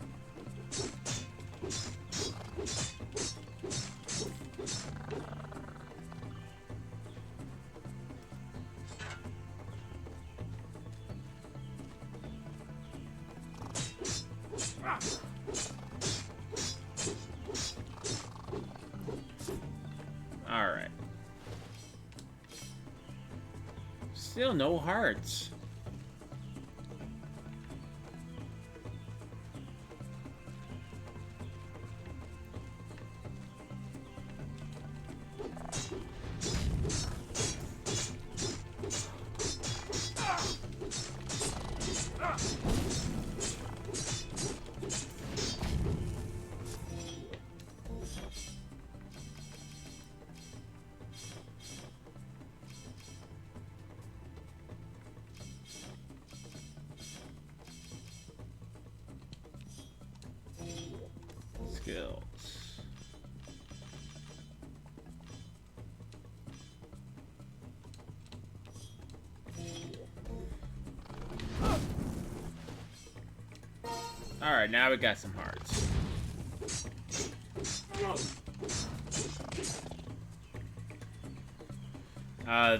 [SPEAKER 1] Alright. Still no hearts. Skills. Alright, now we got some hearts.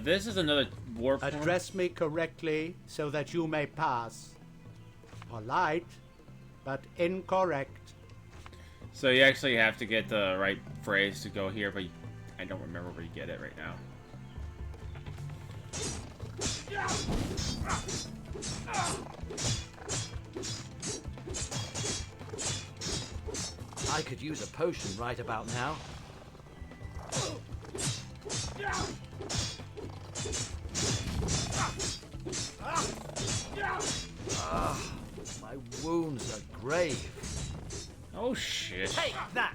[SPEAKER 1] This is another warp.
[SPEAKER 12] Address me correctly so that you may pass. Polite, but incorrect.
[SPEAKER 1] So you actually have to get the right phrase to go here, but I don't remember where you get it right now.
[SPEAKER 14] I could use a potion right about now. My wounds are grave.
[SPEAKER 1] Oh shit.
[SPEAKER 14] Take that!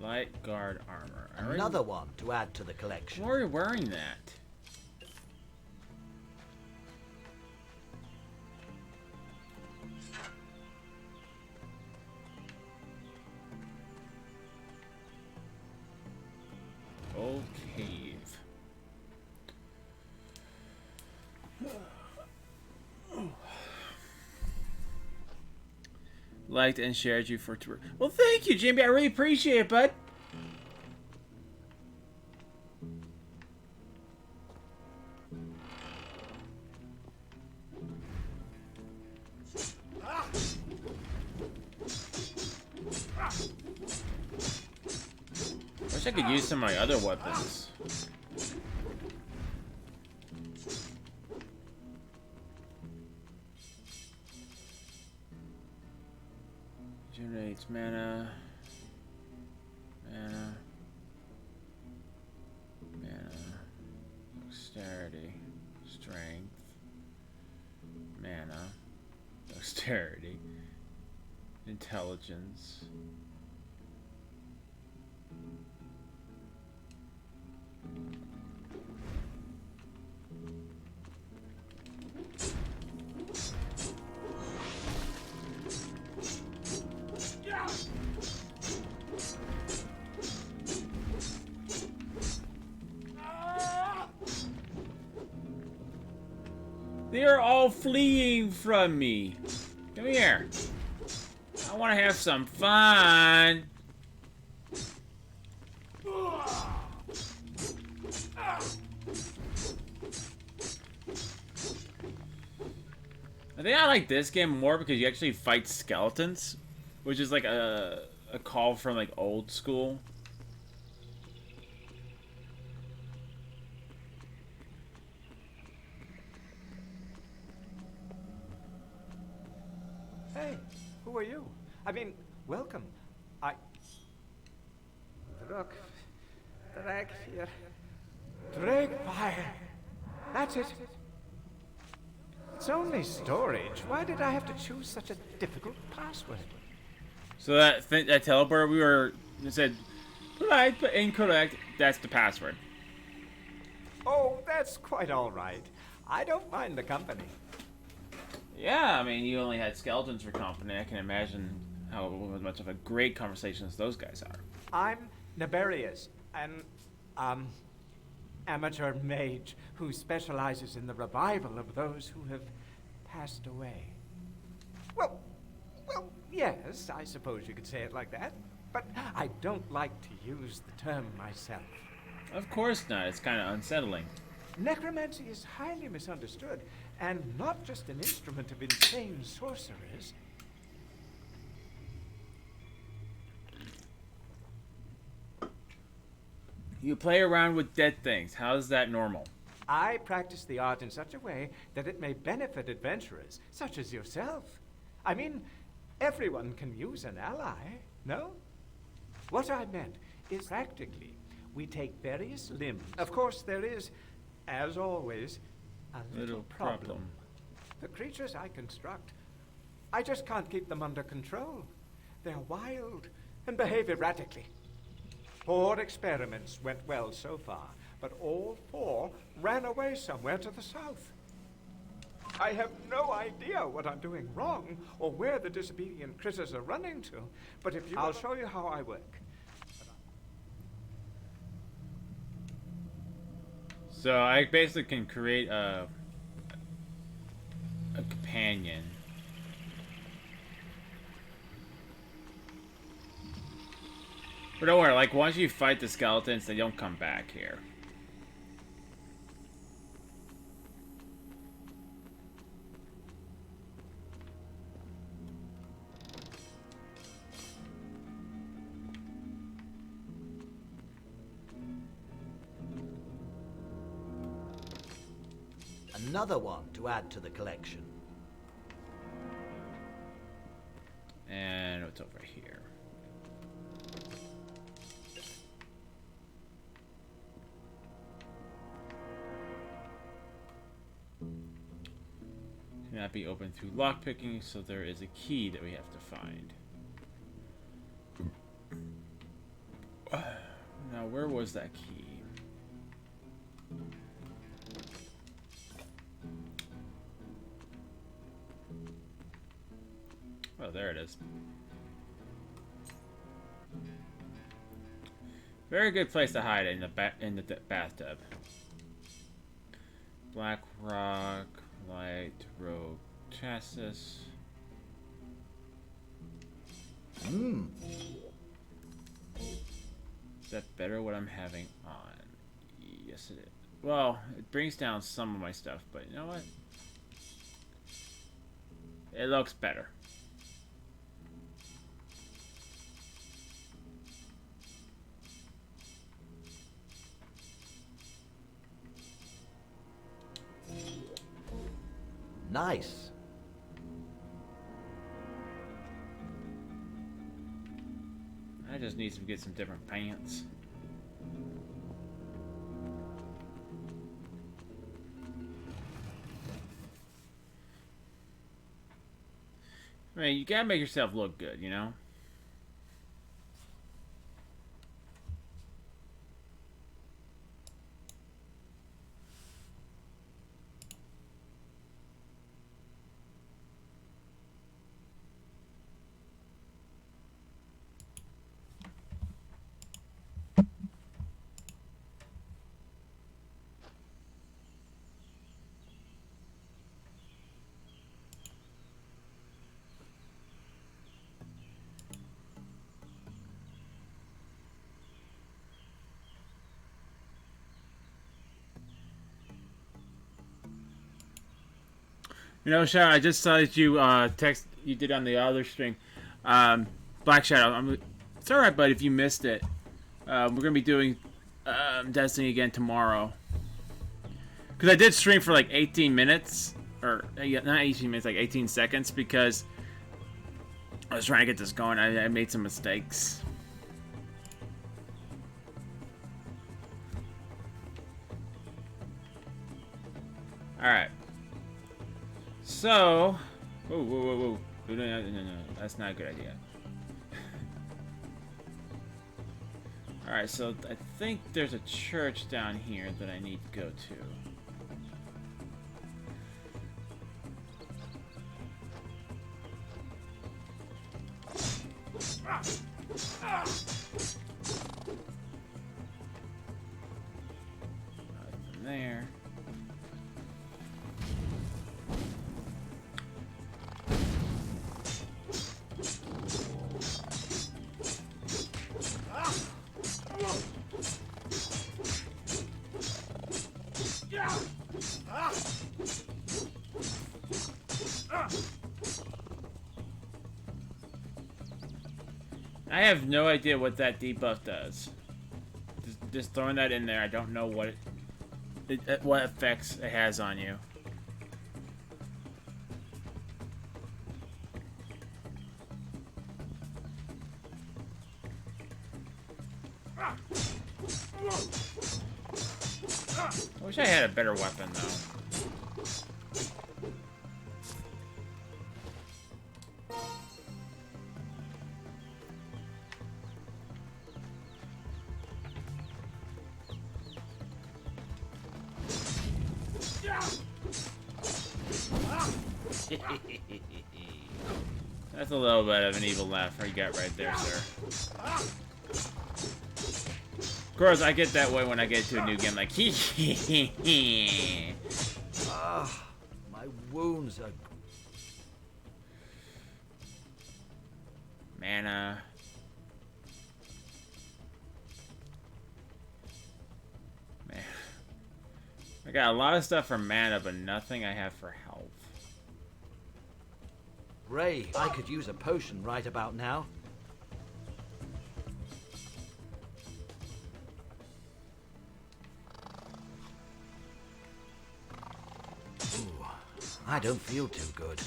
[SPEAKER 1] Light guard armor.
[SPEAKER 14] Another one to add to the collection.
[SPEAKER 1] Why are you wearing that? Old cave. Liked and shared you for tour. Well, thank you, Jimmy. I really appreciate it, bud. Wish I could use some of my other weapons. Generates mana. Dexterity. Strength. Mana. Dexterity. Intelligence. They are all fleeing from me. Come here. I want to have some fun. I think I like this game more because you actually fight skeletons, which is like a call from like old school.
[SPEAKER 20] Hey, who are you? I mean, welcome. Look, drag here. Drag fire. That's it. It's only storage. Why did I have to choose such a difficult password?
[SPEAKER 1] So that teleporter it said polite but incorrect. That's the password.
[SPEAKER 20] Oh, that's quite all right. I don't mind the company.
[SPEAKER 1] Yeah, I mean, you only had skeletons for company. I can imagine how much of a great conversation as those guys are.
[SPEAKER 20] I'm Naberius, an amateur mage who specializes in the revival of those who have passed away. Well, yes, I suppose you could say it like that. But I don't like to use the term myself.
[SPEAKER 1] Of course not. It's kind of unsettling.
[SPEAKER 20] Necromancy is highly misunderstood, and not just an instrument of insane sorcerers.
[SPEAKER 1] You play around with dead things. How is that normal?
[SPEAKER 20] I practice the art in such a way that it may benefit adventurers, such as yourself. I mean, everyone can use an ally, no? What I meant is practically, we take various limbs. Of course, there is, as always, a little problem. The creatures I construct, I just can't keep them under control. They're wild and behave erratically. 4 experiments went well so far, but all 4 ran away somewhere to the south. I have no idea what I'm doing wrong or where the disobedient critters are running to, but if you I'll show you how I work.
[SPEAKER 1] So I basically can create a companion. But don't worry, like once you fight the skeletons, they don't come back here.
[SPEAKER 14] Another one to add to the collection.
[SPEAKER 1] And what's over here? Cannot be opened through lockpicking, so there is a key that we have to find. Now, where was that key? Oh, there it is. Very good place to hide in the bathtub. Black rock, light rogue chassis. Is that better what I'm having on? Yes, it is. Well, it brings down some of my stuff, but you know what? It looks better.
[SPEAKER 14] Nice.
[SPEAKER 1] I just need to get some different pants. I mean, you gotta make yourself look good, you know? You know, Shadow, I just saw that you you did on the other stream. Black Shadow, it's alright, bud, if you missed it. We're gonna be doing Destiny again tomorrow. Because I did stream for like 18 minutes. Or, yeah, not 18 minutes, like 18 seconds. Because I was trying to get this going. I made some mistakes. Alright. So... Whoa. No. That's not a good idea. Alright, so I think there's a church down here that I need to go to. From there. I have no idea what that debuff does. Just throwing that in there, I don't know what what effects it has on you. I wish I had a better weapon, though. That's a little bit of an evil laugh you got right there, sir. Of course, I get that way when I get to a new game, like,
[SPEAKER 14] My wounds are...
[SPEAKER 1] Mana. Man. I got a lot of stuff for mana, but nothing I have for health.
[SPEAKER 14] Ray, I could use a potion right about now. Ooh, I don't feel too good.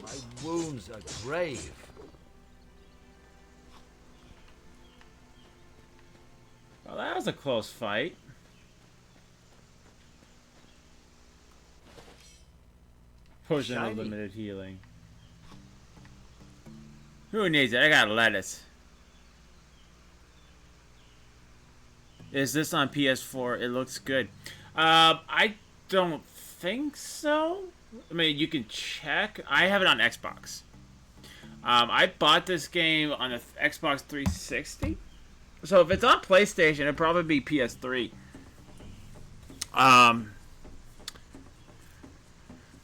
[SPEAKER 14] My wounds are grave.
[SPEAKER 1] Well, that was a close fight. Potion of limited healing. Who needs it? I got lettuce. Is this on PS4? It looks good. I don't think so. I mean, you can check. I have it on Xbox. I bought this game on the Xbox 360. So if it's on PlayStation, it'd probably be PS3.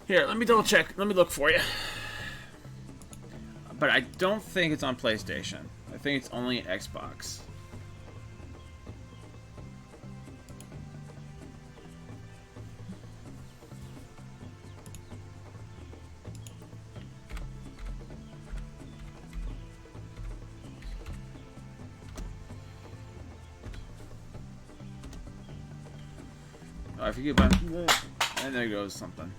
[SPEAKER 1] Here, let me double check. Let me look for you. But I don't think it's on PlayStation. I think it's only Xbox. I forget about... And there goes something.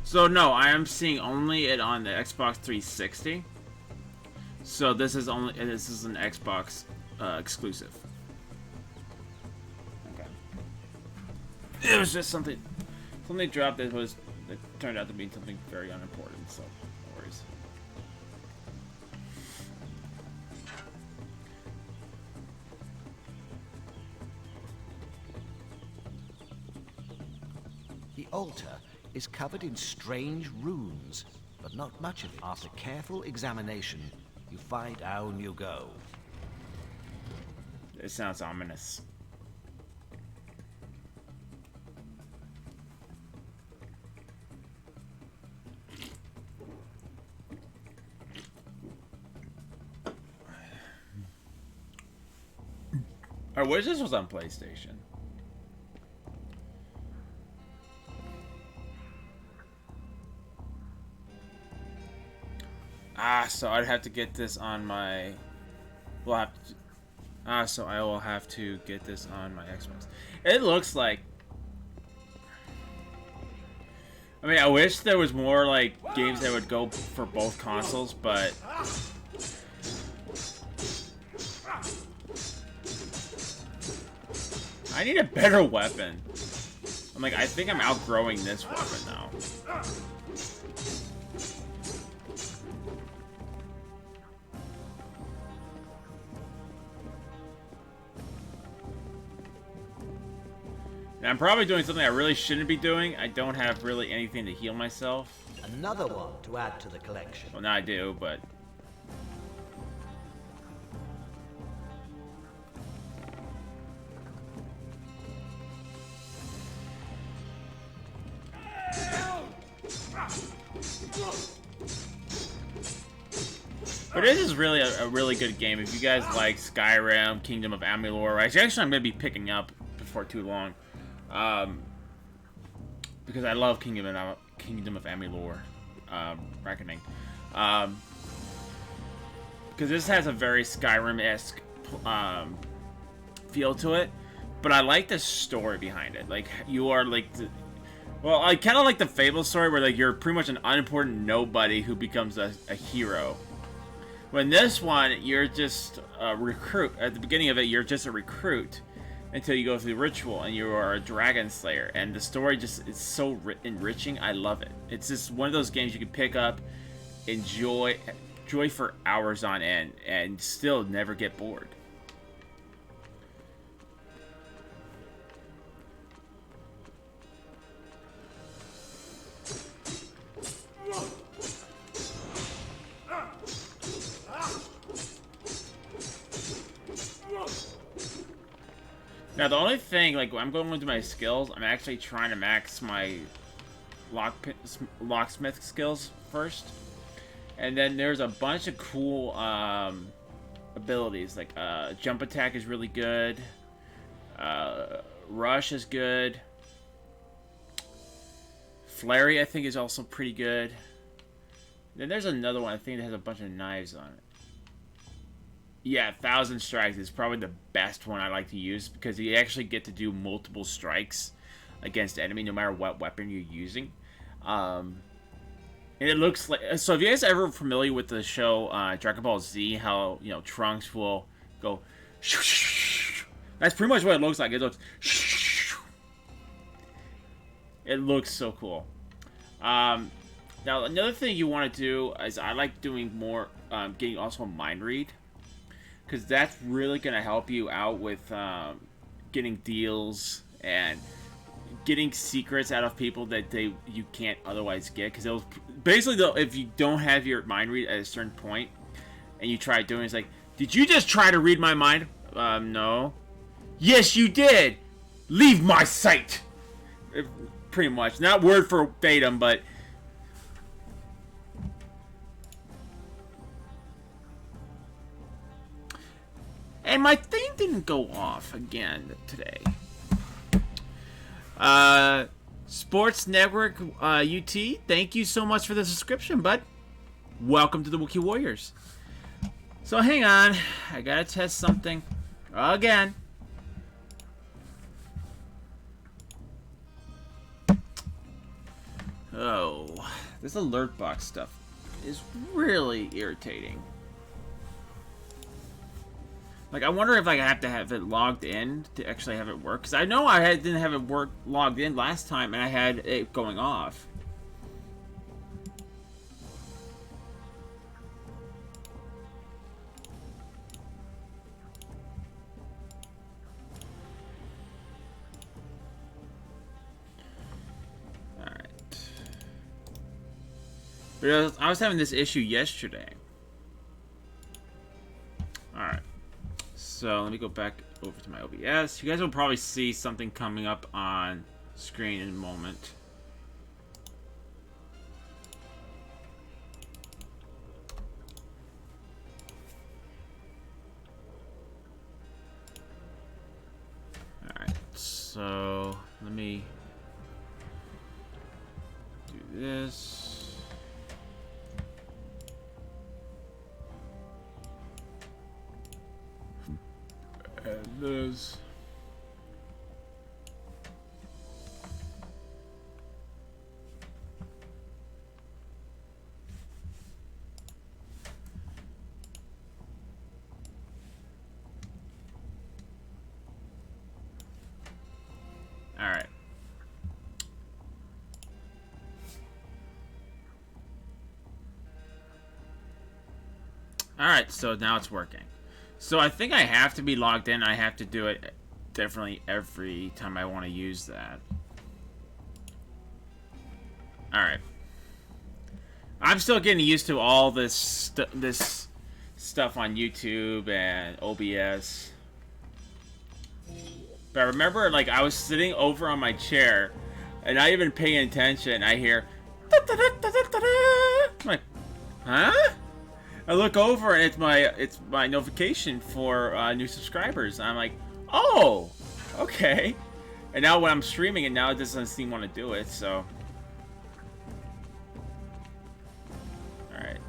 [SPEAKER 1] So no, I am seeing only it on the Xbox 360. So this is an Xbox exclusive. Okay. It was just something dropped that turned out to be something very unimportant. So no worries.
[SPEAKER 14] The altar is covered in strange runes, but not much of it. After careful examination, you find down you go.
[SPEAKER 1] It sounds ominous. I wish this was on PlayStation. So I'd have to get this on my... We'll have to... so I will have to get this on my Xbox. It looks like... I mean, I wish there was more, like, games that would go for both consoles, but... I need a better weapon. I'm like, I think I'm outgrowing this weapon now. And I'm probably doing something I really shouldn't be doing. I don't have really anything to heal myself.
[SPEAKER 14] Another one to add to the collection.
[SPEAKER 1] Well, now I do, but... But this is really a really good game. If you guys like Skyrim, Kingdom of Amalur, actually I'm going to be picking up before too long. Because I love Kingdom of Amalur, Reckoning. Because this has a very Skyrim-esque feel to it. But I like the story behind it. Like, you are like... Well, I kind of like the Fable story where like you're pretty much an unimportant nobody who becomes a hero. When this one, you're just a recruit. At the beginning of it, you're just a recruit until you go through the ritual and you are a dragon slayer. And the story just is so enriching. I love it. It's just one of those games you can pick up, enjoy for hours on end, and still never get bored. Now the only thing, like, when I'm going into my skills, I'm actually trying to max my locksmith skills first. And then there's a bunch of cool abilities, like jump attack is really good, rush is good, flurry I think is also pretty good. Then there's another one I think that has a bunch of knives on it. Yeah, 1,000 strikes is probably the best one I like to use because you actually get to do multiple strikes against enemy no matter what weapon you're using. And it looks like... So if you guys are ever familiar with the show Dragon Ball Z, how, you know, Trunks will go... That's pretty much what it looks like. It looks... It looks so cool. Now, another thing you want to do is I like doing more... getting also a mind read. Because that's really going to help you out with getting deals and getting secrets out of people that you can't otherwise get. Because basically, if you don't have your mind read at a certain point and you try doing it, it's like, did you just try to read my mind? No. Yes, you did. Leave my sight. Pretty much. Not word verbatim, but... And my thing didn't go off again today. Sports Network UT, thank you so much for the subscription, bud. Welcome to the Wookiee Warriors. So hang on, I gotta test something again. Oh, this alert box stuff is really irritating. Like, I wonder if I have to have it logged in to actually have it work. Because I know didn't have it logged in last time, and I had it going off. Alright. But I was having this issue yesterday. Alright. So let me go back over to my OBS. You guys will probably see something coming up on screen in a moment. So let me do this. And this. Alright. Alright, so now it's working. So I think I have to be logged in. I have to do it definitely every time I want to use that. Alright. I'm still getting used to all this stuff on YouTube and OBS. But I remember, like, I was sitting over on my chair, and not even paying attention. I hear, I'm like, huh? I look over, and it's my notification for new subscribers. I'm like, oh, okay. And now when I'm streaming it, now it doesn't seem to want to do it. So, all right.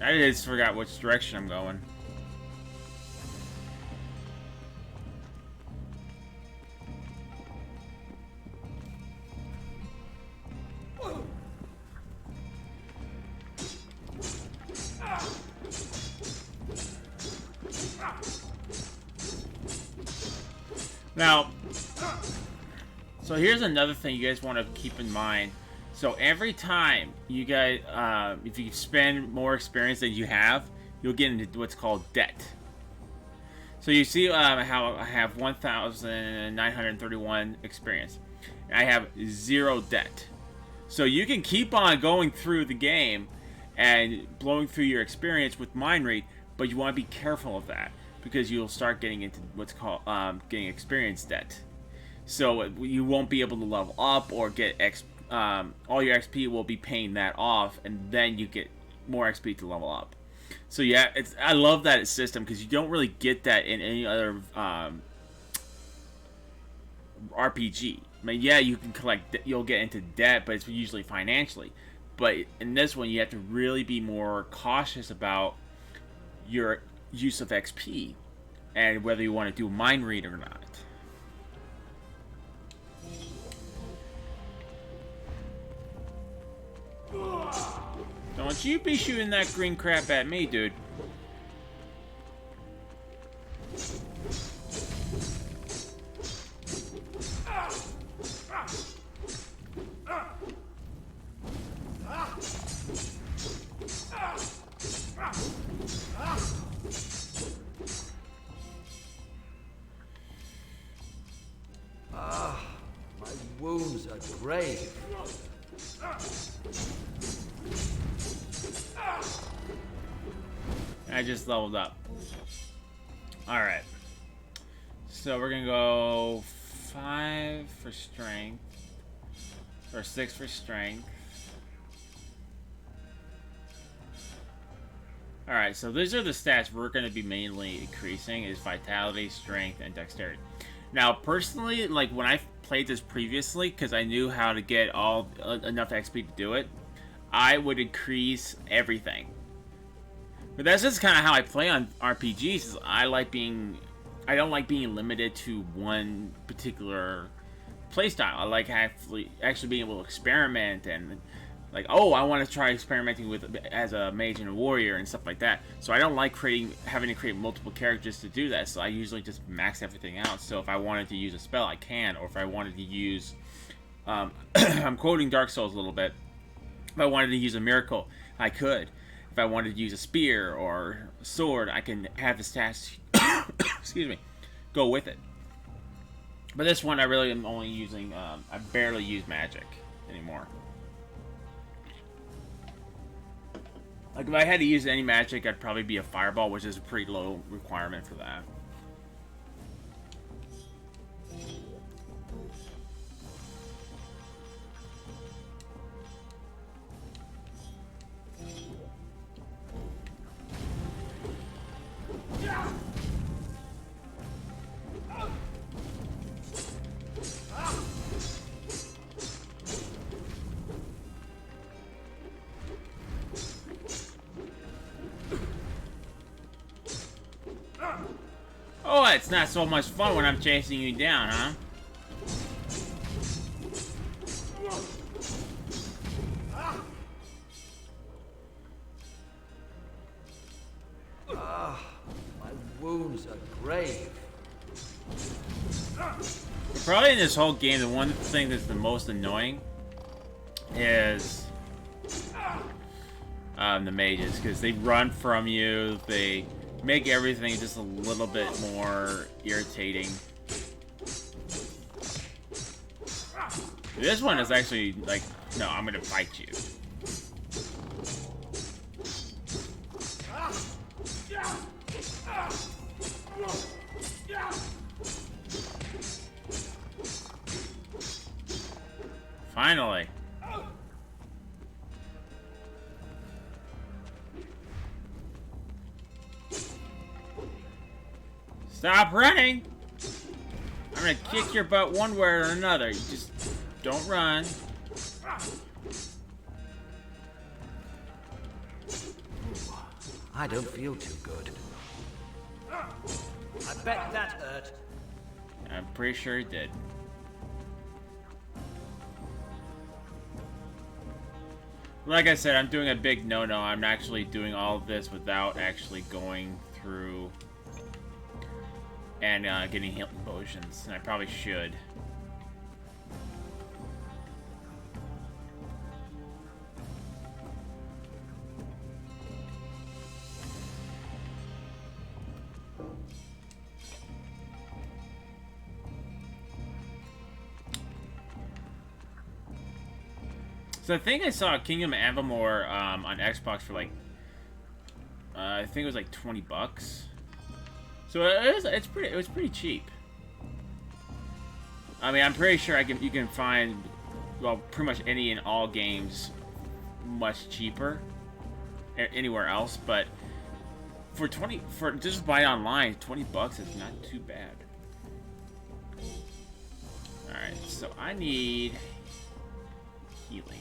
[SPEAKER 1] I just forgot which direction I'm going. Now, so here's another thing you guys want to keep in mind. So every time you guys, if you spend more experience than you have, you'll get into what's called debt. So you see how I have 1,931 experience. I have 0 debt. So you can keep on going through the game and blowing through your experience with mind read, but you want to be careful of that, because you'll start getting into what's called getting experience debt. So you won't be able to level up or get all your XP will be paying that off, and then you get more XP to level up. So yeah, I love that system, because you don't really get that in any other RPG. I mean, yeah, you can collect, you'll get into debt, but it's usually financially. But in this one, you have to really be more cautious about your use of XP and whether you want to do mind read or not. Don't you be shooting that green crap at me, dude.
[SPEAKER 14] Ah, my wounds are grave.
[SPEAKER 1] I just leveled up. Alright. So we're gonna go 5 for strength. Or 6 for strength. Alright, so these are the stats we're gonna be mainly increasing, is vitality, strength, and dexterity. Now, personally, like when I played this previously, because I knew how to get enough XP to do it, I would increase everything. But that's just kind of how I play on RPGs. Is I don't like being limited to one particular playstyle. I like actually being able to experiment and like, oh, I want to try experimenting with as a mage and a warrior and stuff like that. So I don't like having to create multiple characters to do that. So I usually just max everything out. So if I wanted to use a spell, I can, or if I wanted to use, I'm quoting Dark Souls a little bit. If I wanted to use a miracle, I could. If I wanted to use a spear or a sword, I can have the stats, excuse me, go with it. But this one, I really am only using, I barely use magic anymore. Like, if I had to use any magic, I'd probably be a fireball, which is a pretty low requirement for that. it's not so much fun when I'm chasing you down, huh?
[SPEAKER 14] My wounds are grave.
[SPEAKER 1] Probably in this whole game, the one thing that's the most annoying is the mages, because they run from you, they make everything just a little bit more irritating. This one is actually like, no, I'm gonna fight you. Finally. Stop running! I'm gonna kick your butt one way or another. You just don't run.
[SPEAKER 14] I don't feel too good. I bet that hurt.
[SPEAKER 1] I'm pretty sure it did. Like I said, I'm doing a big no-no. I'm actually doing all of this without actually going through and getting healing potions, and I probably should. So I think I saw Kingdom Avalmore on Xbox for like, I think it was like $20. So it was pretty cheap. I mean, I'm pretty sure you can find, well, pretty much any and all games much cheaper anywhere else, but for just buy online, $20 is not too bad. All right, so I need healing.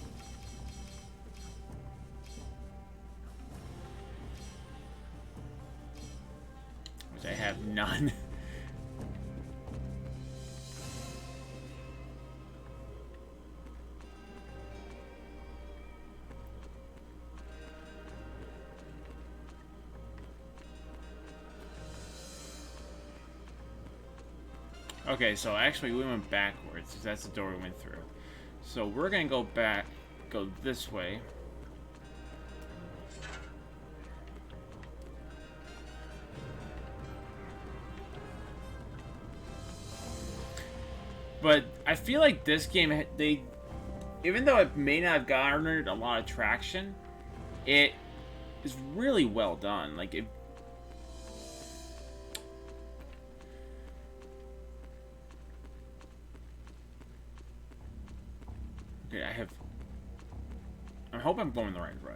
[SPEAKER 1] Which I have none. Okay, so actually we went backwards. That's the door we went through. So we're gonna go this way. But I feel like this game, even though it may not have garnered a lot of traction, it is really well done. Like it. Okay, I hope I'm going the right way.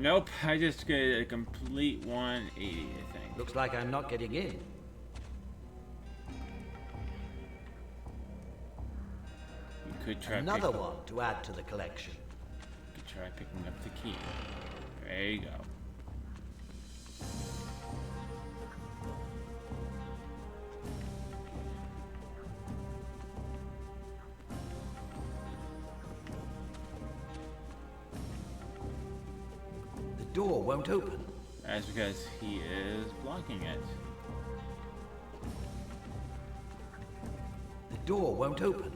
[SPEAKER 1] Nope, I just get a complete 180, I think.
[SPEAKER 14] Looks like I'm not getting in.
[SPEAKER 1] You could try
[SPEAKER 14] another one to add to the collection.
[SPEAKER 1] You could try picking up the key. There you go.
[SPEAKER 14] The door won't open.
[SPEAKER 1] That's because he is blocking it.
[SPEAKER 14] The door won't open.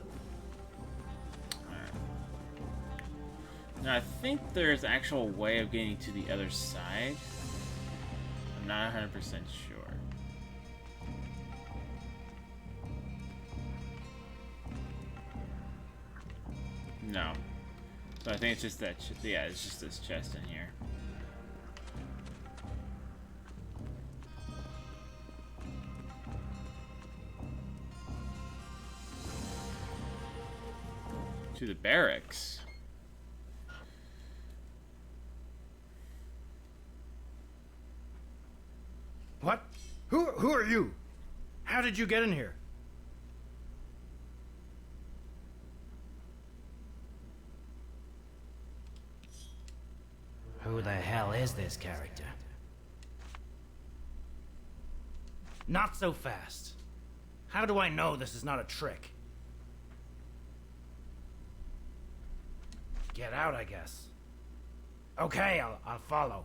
[SPEAKER 1] Now, I think there's an actual way of getting to the other side. I'm not 100% sure. No. So I think it's just that, yeah, it's just this chest in here. To the barracks.
[SPEAKER 6] What? Who are you?
[SPEAKER 3] How did you get in here?
[SPEAKER 9] Who the hell is this character?
[SPEAKER 3] Not so fast. How do I know this is not a trick? Get out, I guess. Okay, I'll follow.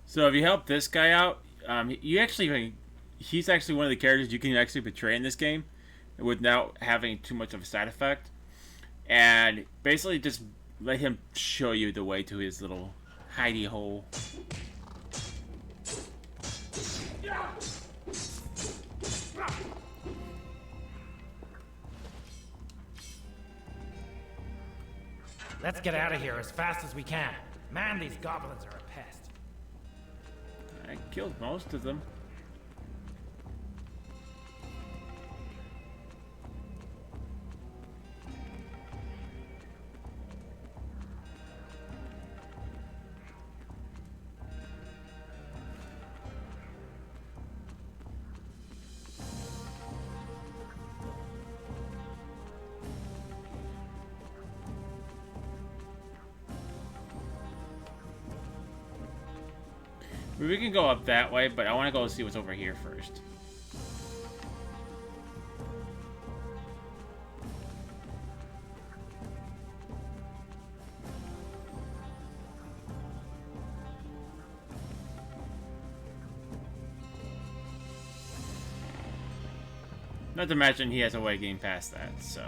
[SPEAKER 1] So if you help this guy out, he's actually one of the characters you can actually portray in this game without having too much of a side effect. And basically just let him show you the way to his little hidey hole.
[SPEAKER 3] Let's get out of here as fast as we can. Man, these goblins are a pest.
[SPEAKER 1] I killed most of them. We can go up that way, but I want to go see what's over here first. Not to mention he has a way getting past that, so...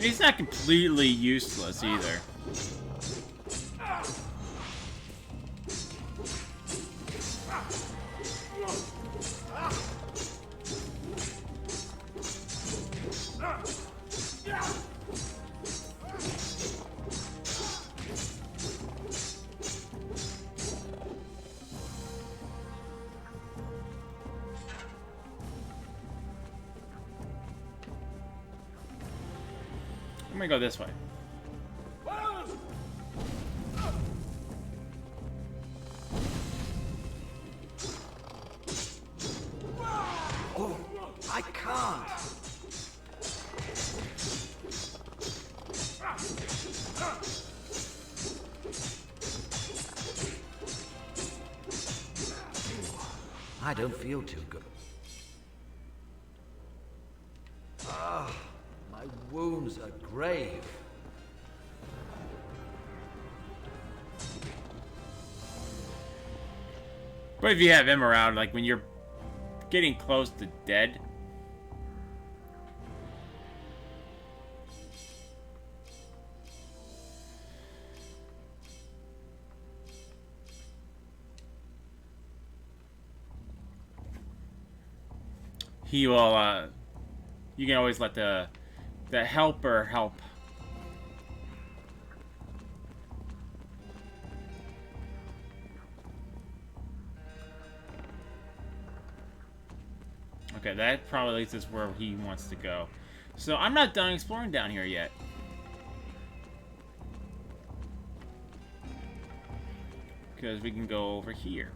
[SPEAKER 1] He's not completely useless either. I'm gonna go this way.
[SPEAKER 14] Oh, I can't. I don't feel too good. Ah, my wounds are grave.
[SPEAKER 1] But if you have him around, like when you're getting close to dead, he will, you can always let the helper help. Okay, that probably leads us where he wants to go. So I'm not done exploring down here yet. Because we can go over here.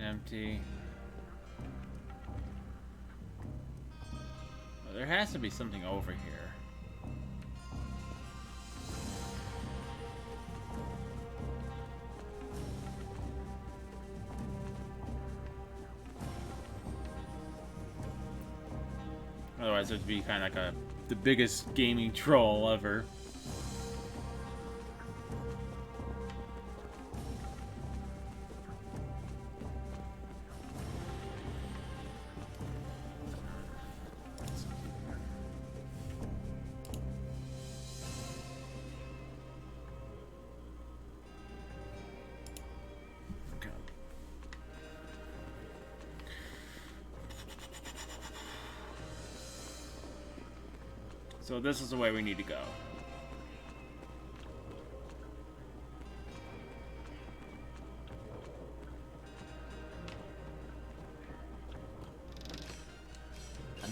[SPEAKER 1] Empty. Well, there has to be something over here. Otherwise, it would be kind of like the biggest gaming troll ever. So this is the way we need to go.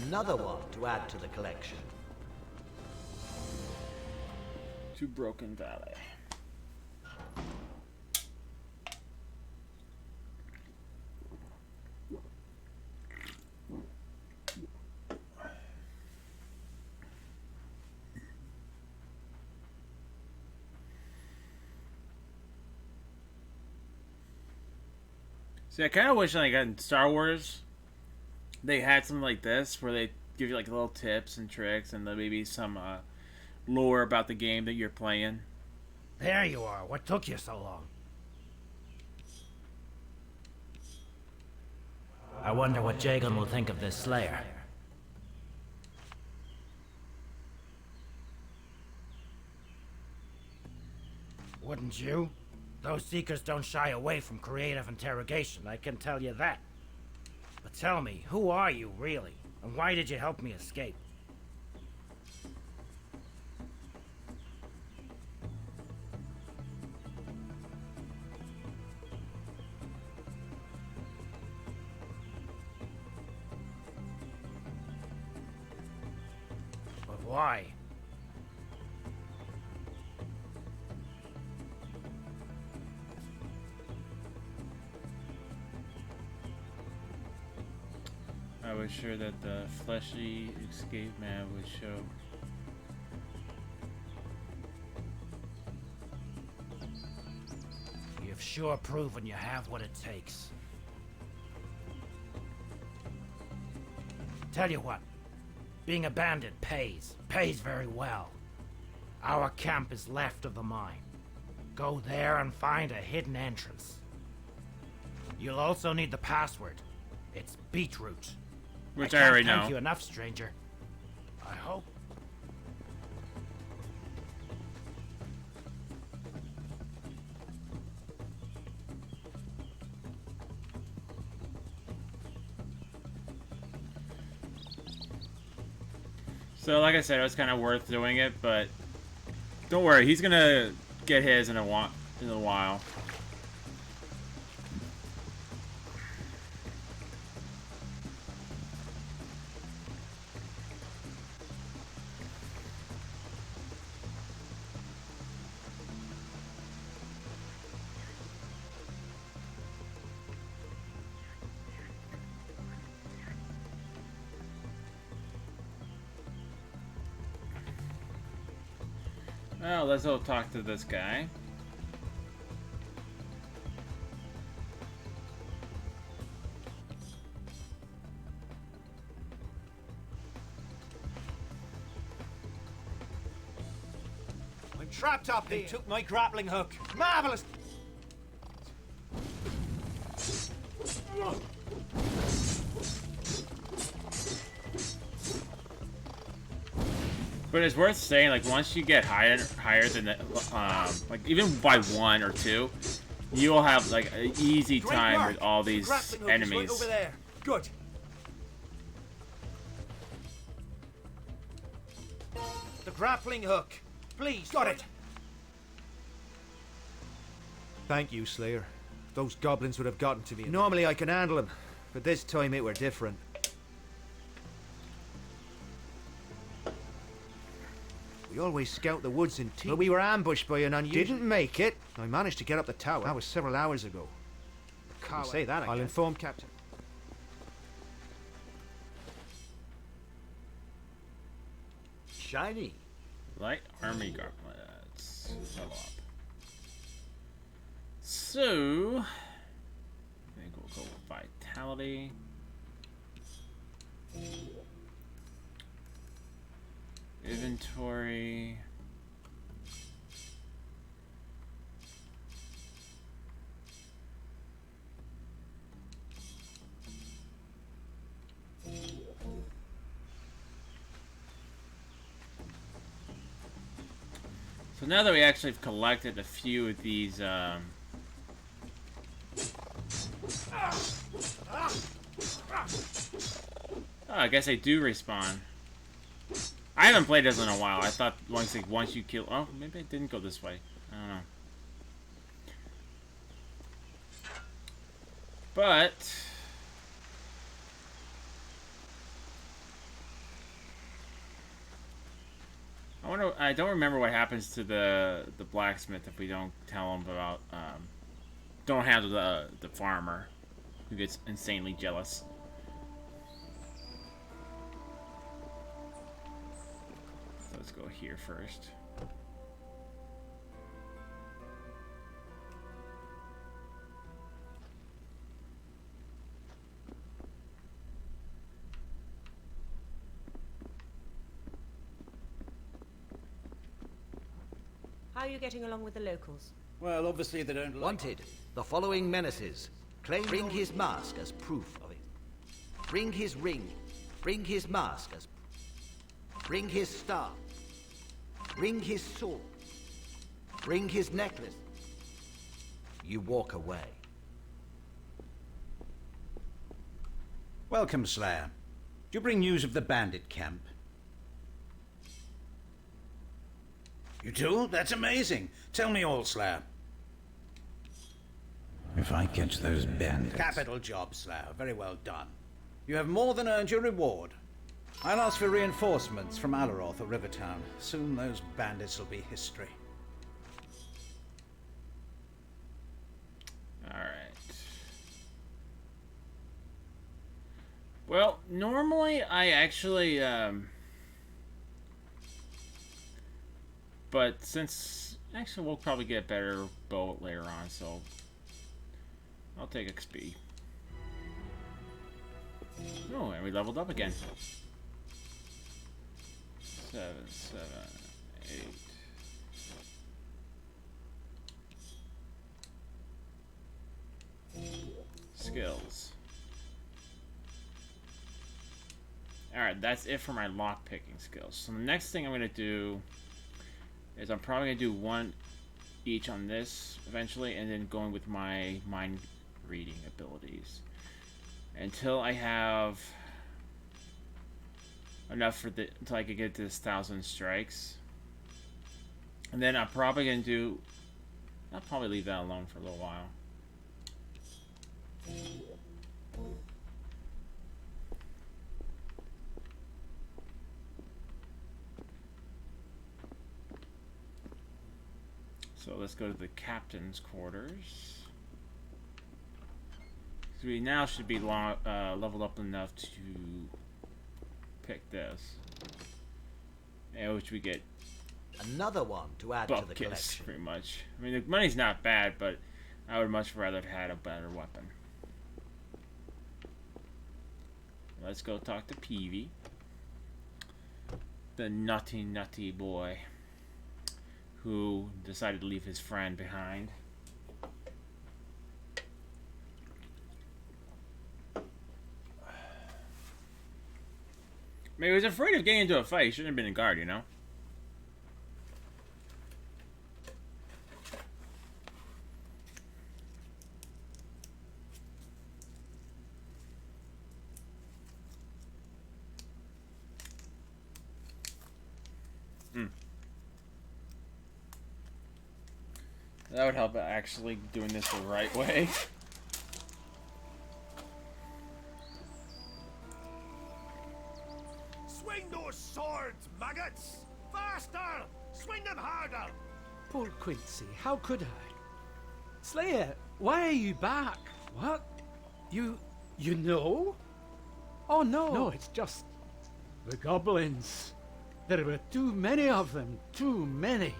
[SPEAKER 14] Another one to add to the collection.
[SPEAKER 1] To Broken Valley. See, I kind of wish, like, in Star Wars, they had something like this, where they give you, like, little tips and tricks, and then maybe some, lore about the game that you're playing.
[SPEAKER 3] There you are. What took you so long?
[SPEAKER 9] I wonder what Jagan will think of this Slayer.
[SPEAKER 3] Wouldn't you? Those Seekers don't shy away from creative interrogation, I can tell you that. But tell me, who are you, really? And why did you help me escape? But why?
[SPEAKER 1] I was sure that the fleshy escape man would show.
[SPEAKER 3] You've sure proven you have what it takes. Tell you what, being a bandit pays very well. Our camp is left of the mine. Go there and find a hidden entrance. You'll also need the password. It's beetroot.
[SPEAKER 1] Which I already know.
[SPEAKER 3] Thank you enough, stranger. I hope.
[SPEAKER 1] So, like I said, it was kind of worth doing it, but don't worry, he's gonna get his in a while. Well, let's go talk to this guy.
[SPEAKER 3] I'm trapped up here. They took my grappling hook. Marvelous.
[SPEAKER 1] But it's worth saying, like, once you get higher than the, like, even by 1 or 2, you'll have, like, an easy time with all these enemies.
[SPEAKER 3] Right over there. Good. The grappling hook. Please. Got it.
[SPEAKER 21] Thank you, Slayer. Those goblins would have gotten to me. Normally I can handle them, but this time it were different. We always scout the woods in teams. But we were ambushed by an unusual... Didn't make it. I managed to get up the tower. That was several hours ago. You say that again. I'll inform Captain.
[SPEAKER 14] Shiny.
[SPEAKER 1] Light army gauntlets. Level up. So, I think we'll go with vitality. inventory. So now that we actually have collected a few of these, oh, I guess they do respawn. I haven't played this in a while. I thought once you kill, oh, maybe it didn't go this way. I don't know. But I don't remember what happens to the blacksmith if we don't tell him about don't handle the farmer who gets insanely jealous. So let's go here first.
[SPEAKER 13] How are you getting along with the locals?
[SPEAKER 14] Well, obviously they don't like... Wanted. The following menaces. Bring his mask as proof of it. Bring his ring. Bring his mask as... Bring his staff. Bring his sword. Bring his necklace. You walk away.
[SPEAKER 5] Welcome, Slayer. Do you bring news of the bandit camp? You do? That's amazing. Tell me all, Slayer.
[SPEAKER 15] If I catch those bandits...
[SPEAKER 5] Capital job, Slayer. Very well done. You have more than earned your reward. I'll ask for reinforcements from Alaroth or Rivertown. Soon those bandits will be history.
[SPEAKER 1] Alright. Well, normally I actually, but since... Actually, we'll probably get a better bow later on, so... I'll take XP. Oh, and we leveled up again. 7, 7, 8. Skills. Alright, that's it for my lockpicking skills. So the next thing I'm going to do is I'm probably going to do one each on this eventually, and then going with my mind reading abilities. Until I have enough for the... until I can get to this 1,000 strikes. And then I'm probably going to do... I'll probably leave that alone for a little while. So let's go to the captain's quarters. So we now should be leveled up enough to pick this. And which we get
[SPEAKER 14] another one to add to the collection.
[SPEAKER 1] Pretty much. I mean, the money's not bad, but I would much rather have had a better weapon. Let's go talk to Peavy. The nutty boy who decided to leave his friend behind. I mean, he was afraid of getting into a fight. He shouldn't have been a guard, you know? That would help actually doing this the right way.
[SPEAKER 2] Swing those swords, maggots! Faster! Swing them harder!
[SPEAKER 12] Poor Quincy, how could I? Slayer, why are you back? What? You know? Oh no. No, it's just the goblins. There were too many of them, too many.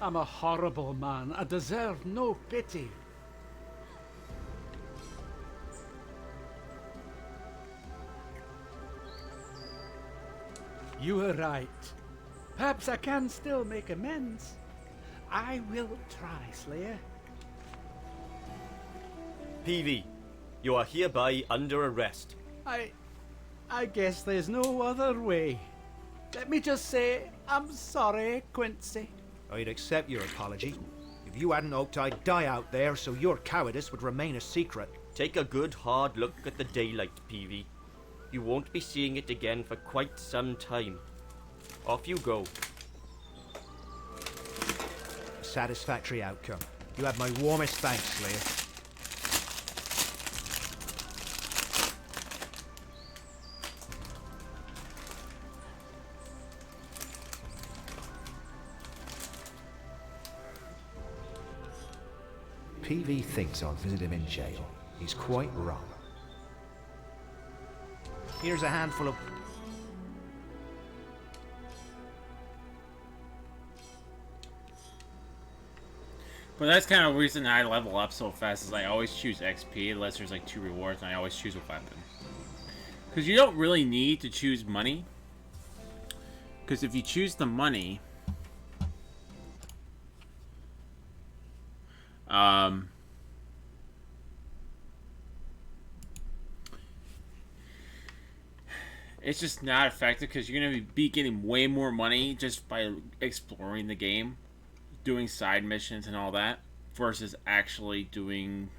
[SPEAKER 12] I'm a horrible man. I deserve no pity. You were right. Perhaps I can still make amends. I will try, Slayer.
[SPEAKER 16] PV, you are hereby under arrest.
[SPEAKER 12] I guess there's no other way. Let me just say, I'm sorry, Quincy.
[SPEAKER 21] I'd accept your apology. If you hadn't hoped I'd die out there, so your cowardice would remain a secret.
[SPEAKER 16] Take a good hard look at the daylight, PV. You won't be seeing it again for quite some time. Off you go.
[SPEAKER 21] A satisfactory outcome. You have my warmest thanks, Slayer. PV thinks I'll visit him in jail. He's quite wrong. Here's a handful of...
[SPEAKER 1] But that's kind of the reason I level up so fast is I always choose XP unless there's like 2 rewards, and I always choose a weapon. Because you don't really need to choose money. Because if you choose the money... it's just not effective because you're going to be getting way more money just by exploring the game, doing side missions and all that, versus actually doing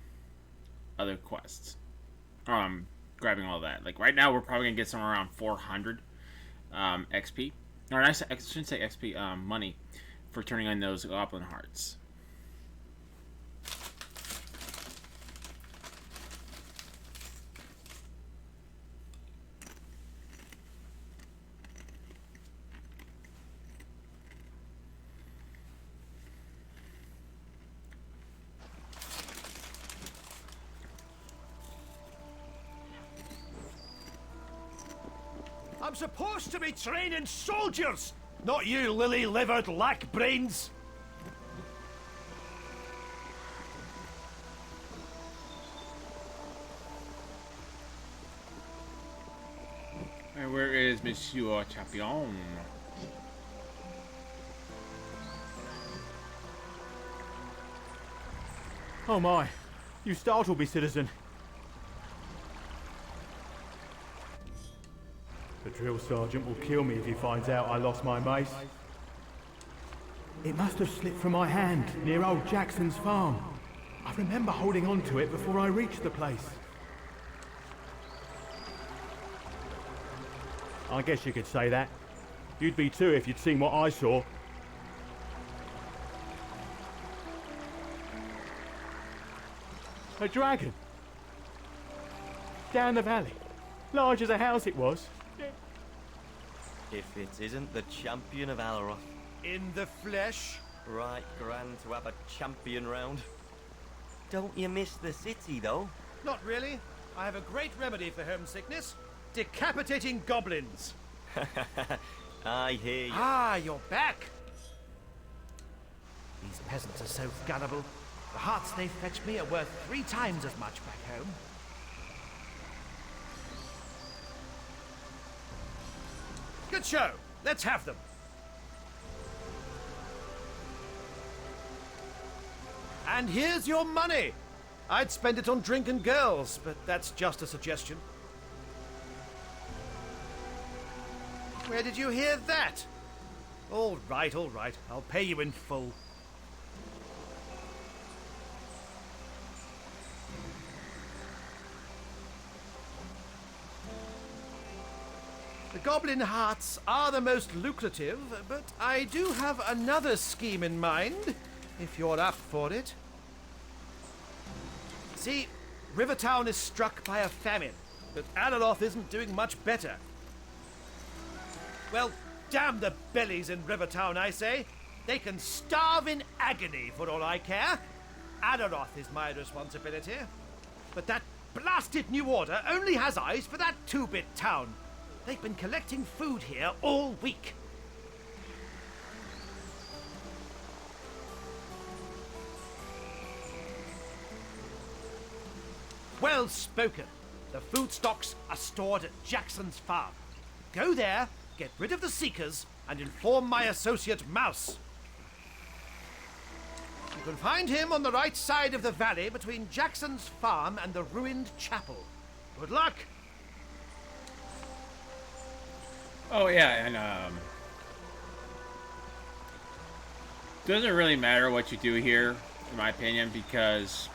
[SPEAKER 1] other quests. Grabbing all that. Like right now we're probably going to get somewhere around 400 XP. Or I shouldn't say XP, money for turning on those goblin hearts.
[SPEAKER 6] I'm supposed to be training soldiers, not you lily-livered lack-brains.
[SPEAKER 1] And where is Monsieur Champion?
[SPEAKER 11] Oh my, you startled me, citizen. The drill sergeant will kill me if he finds out I lost my mace. It must have slipped from my hand near old Jackson's farm. I remember holding on to it before I reached the place. I guess you could say that. You'd be too if you'd seen what I saw. A dragon. Down the valley. Large as a house it was.
[SPEAKER 22] If it isn't the champion of Alaroth.
[SPEAKER 6] In the flesh?
[SPEAKER 22] Right grand to have a champion round. Don't you miss the city, though?
[SPEAKER 6] Not really. I have a great remedy for homesickness. Decapitating goblins.
[SPEAKER 22] I hear you.
[SPEAKER 6] Ah, you're back.
[SPEAKER 9] These peasants are so gullible. The hearts they fetch me are worth 3 times as much back home.
[SPEAKER 6] Good show. Let's have them. And here's your money. I'd spend it on drink and girls, but that's just a suggestion. Where did you hear that? All right, all right. I'll pay you in full. The goblin hearts are the most lucrative, but I do have another scheme in mind, if you're up for it. See, Rivertown is struck by a famine, but Alaroth isn't doing much better. Well, damn the bellies in Rivertown, I say. They can starve in agony for all I care. Alaroth is my responsibility. But that blasted New Order only has eyes for that 2-bit town. They've been collecting food here all week. Well spoken. The food stocks are stored at Jackson's farm. Go there, get rid of the Seekers, and inform my associate Mouse. You can find him on the right side of the valley between Jackson's farm and the ruined chapel. Good luck.
[SPEAKER 1] Oh yeah, and doesn't really matter what you do here, in my opinion, because,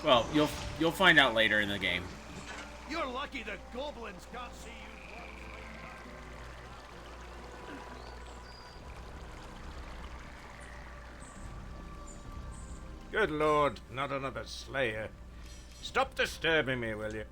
[SPEAKER 1] well, you'll find out later in the game.
[SPEAKER 6] You're lucky the goblins can't see you.
[SPEAKER 4] Good lord, not another slayer. Stop disturbing me, will you?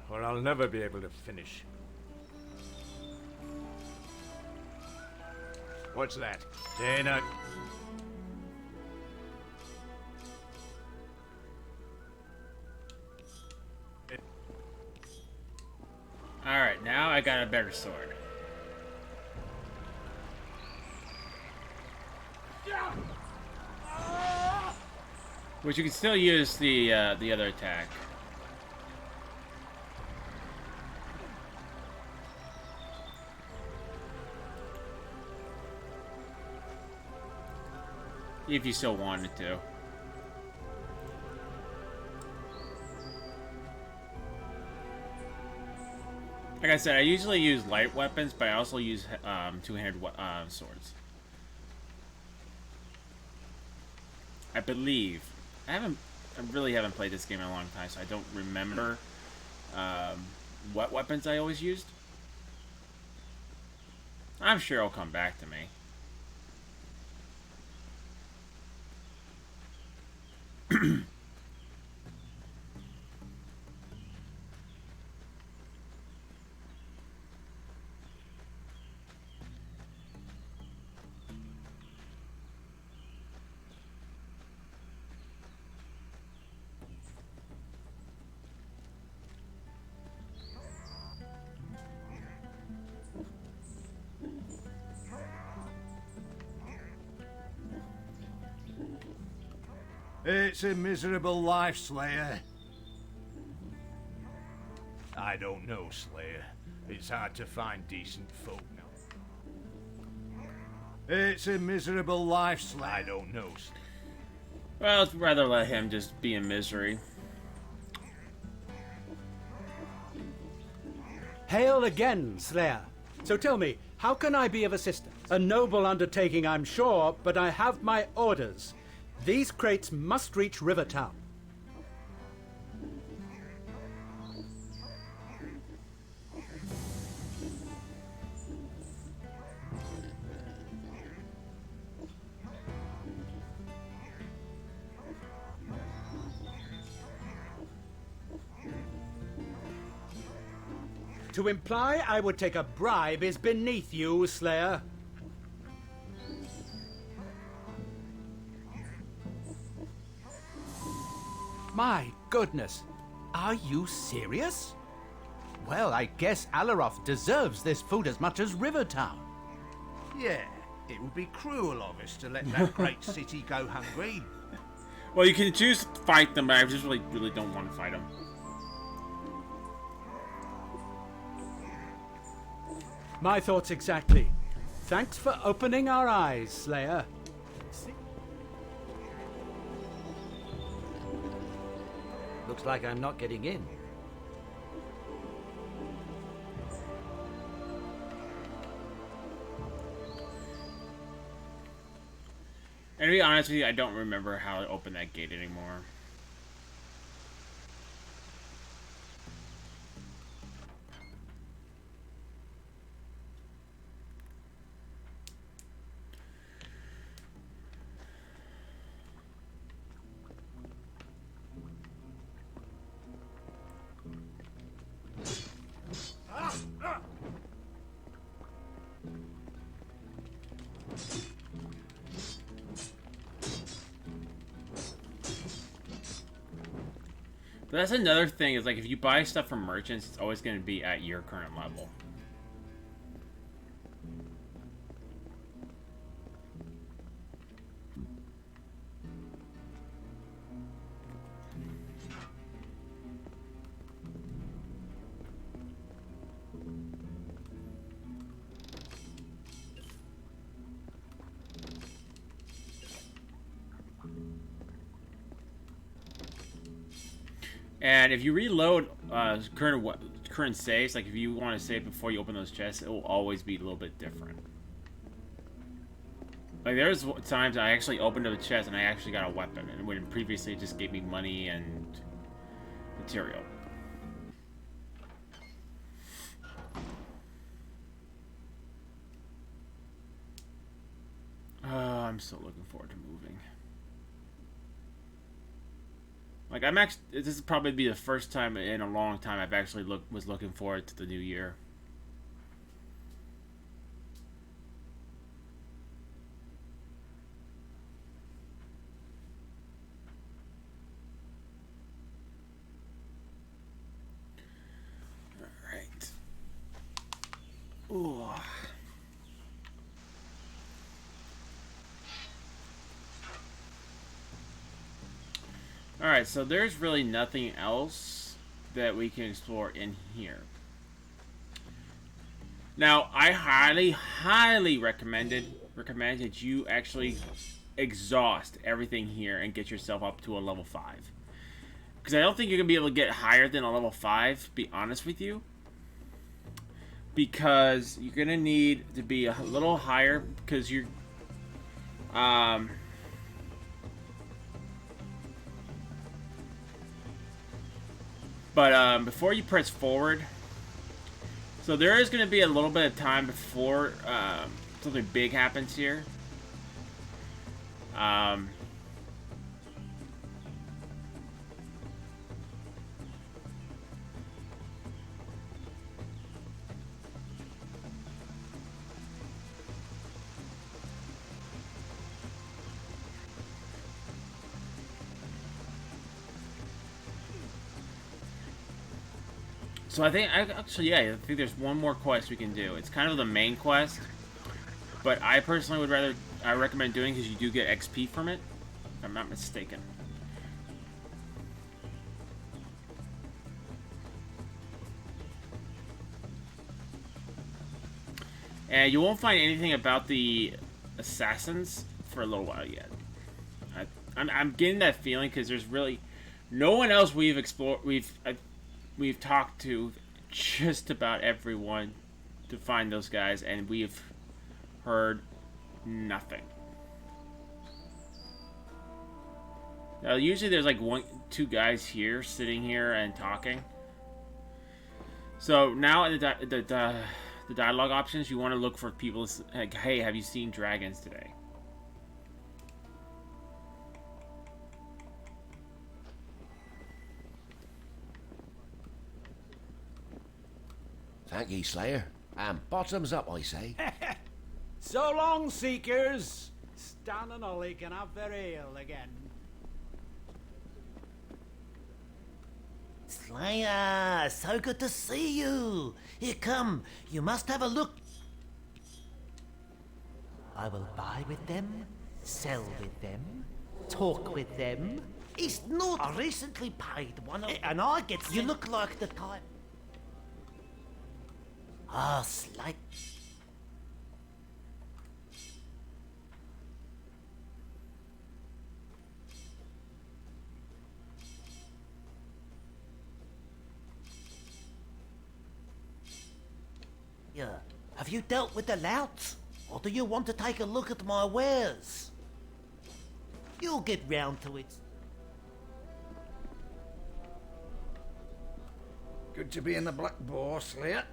[SPEAKER 4] Or I'll never be able to finish. What's that? Dana.
[SPEAKER 1] Alright, now I got a better sword. Which you can still use the other attack. If you still wanted to. Like I said, I usually use light weapons, but I also use two-handed swords. I believe. I really haven't played this game in a long time, so I don't remember what weapons I always used. I'm sure it'll come back to me.
[SPEAKER 8] It's a miserable life, Slayer. I don't know, Slayer. It's hard to find decent folk now. It's a miserable life, Slayer. I don't know, Slayer.
[SPEAKER 1] Well, I'd rather let him just be in misery.
[SPEAKER 19] Hail again, Slayer. So tell me, how can I be of assistance? A noble undertaking, I'm sure, but I have my orders. These crates must reach Rivertown. To imply I would take a bribe is beneath you, Slayer. My goodness, are you serious? Well, I guess Alaroth deserves this food as much as Rivertown.
[SPEAKER 3] Yeah, it would be cruel of us to let that great city go hungry.
[SPEAKER 1] Well, you can choose to fight them, but I just really don't want to fight them.
[SPEAKER 19] My thoughts exactly. Thanks for opening our eyes, Slayer.
[SPEAKER 14] Looks like I'm not getting in.
[SPEAKER 1] And to be honest with you, I don't remember how to open that gate anymore. But that's another thing, is like if you buy stuff from merchants, it's always going to be at your current level. And if you reload current saves, like if you want to save before you open those chests, it will always be a little bit different. Like there's times I actually opened up a chest and I actually got a weapon, and when previously it just gave me money and material. I'm still looking forward to moving. Like this is probably be the first time in a long time I've actually was looking forward to the new year. All right. Ooh. Alright, so there's really nothing else that we can explore in here. Now, I highly recommend that you actually exhaust everything here and get yourself up to a level 5. Because I don't think you're going to be able to get higher than a level 5, to be honest with you. Because you're going to need to be a little higher, because you're... But before you press forward, so there is going to be a little bit of time before something big happens here. So I think I think there's one more quest we can do. It's kind of the main quest, but I personally I recommend doing because you do get XP from it, if I'm not mistaken. And you won't find anything about the assassins for a little while yet. I'm getting that feeling because there's really no one else we've explored. We've talked to just about everyone to find those guys, and we've heard nothing. Now, usually there's like two guys here, sitting here and talking. So now in the dialogue options, you want to look for people like, hey, have you seen dragons today?
[SPEAKER 10] Thank ye, Slayer. And bottoms up, I say.
[SPEAKER 12] So long, Seekers. Stan and Ollie can have their ale again.
[SPEAKER 9] Slayer, so good to see you. Here, come. You must have a look. I will buy with them, sell with them, talk with them. It's not. I recently paid one of... And I get... You look like the type... Ah, slight. Yeah. Have you dealt with the louts? Or do you want to take a look at my wares? You'll get round to it.
[SPEAKER 5] Good to be in the Black Boar, Slayer.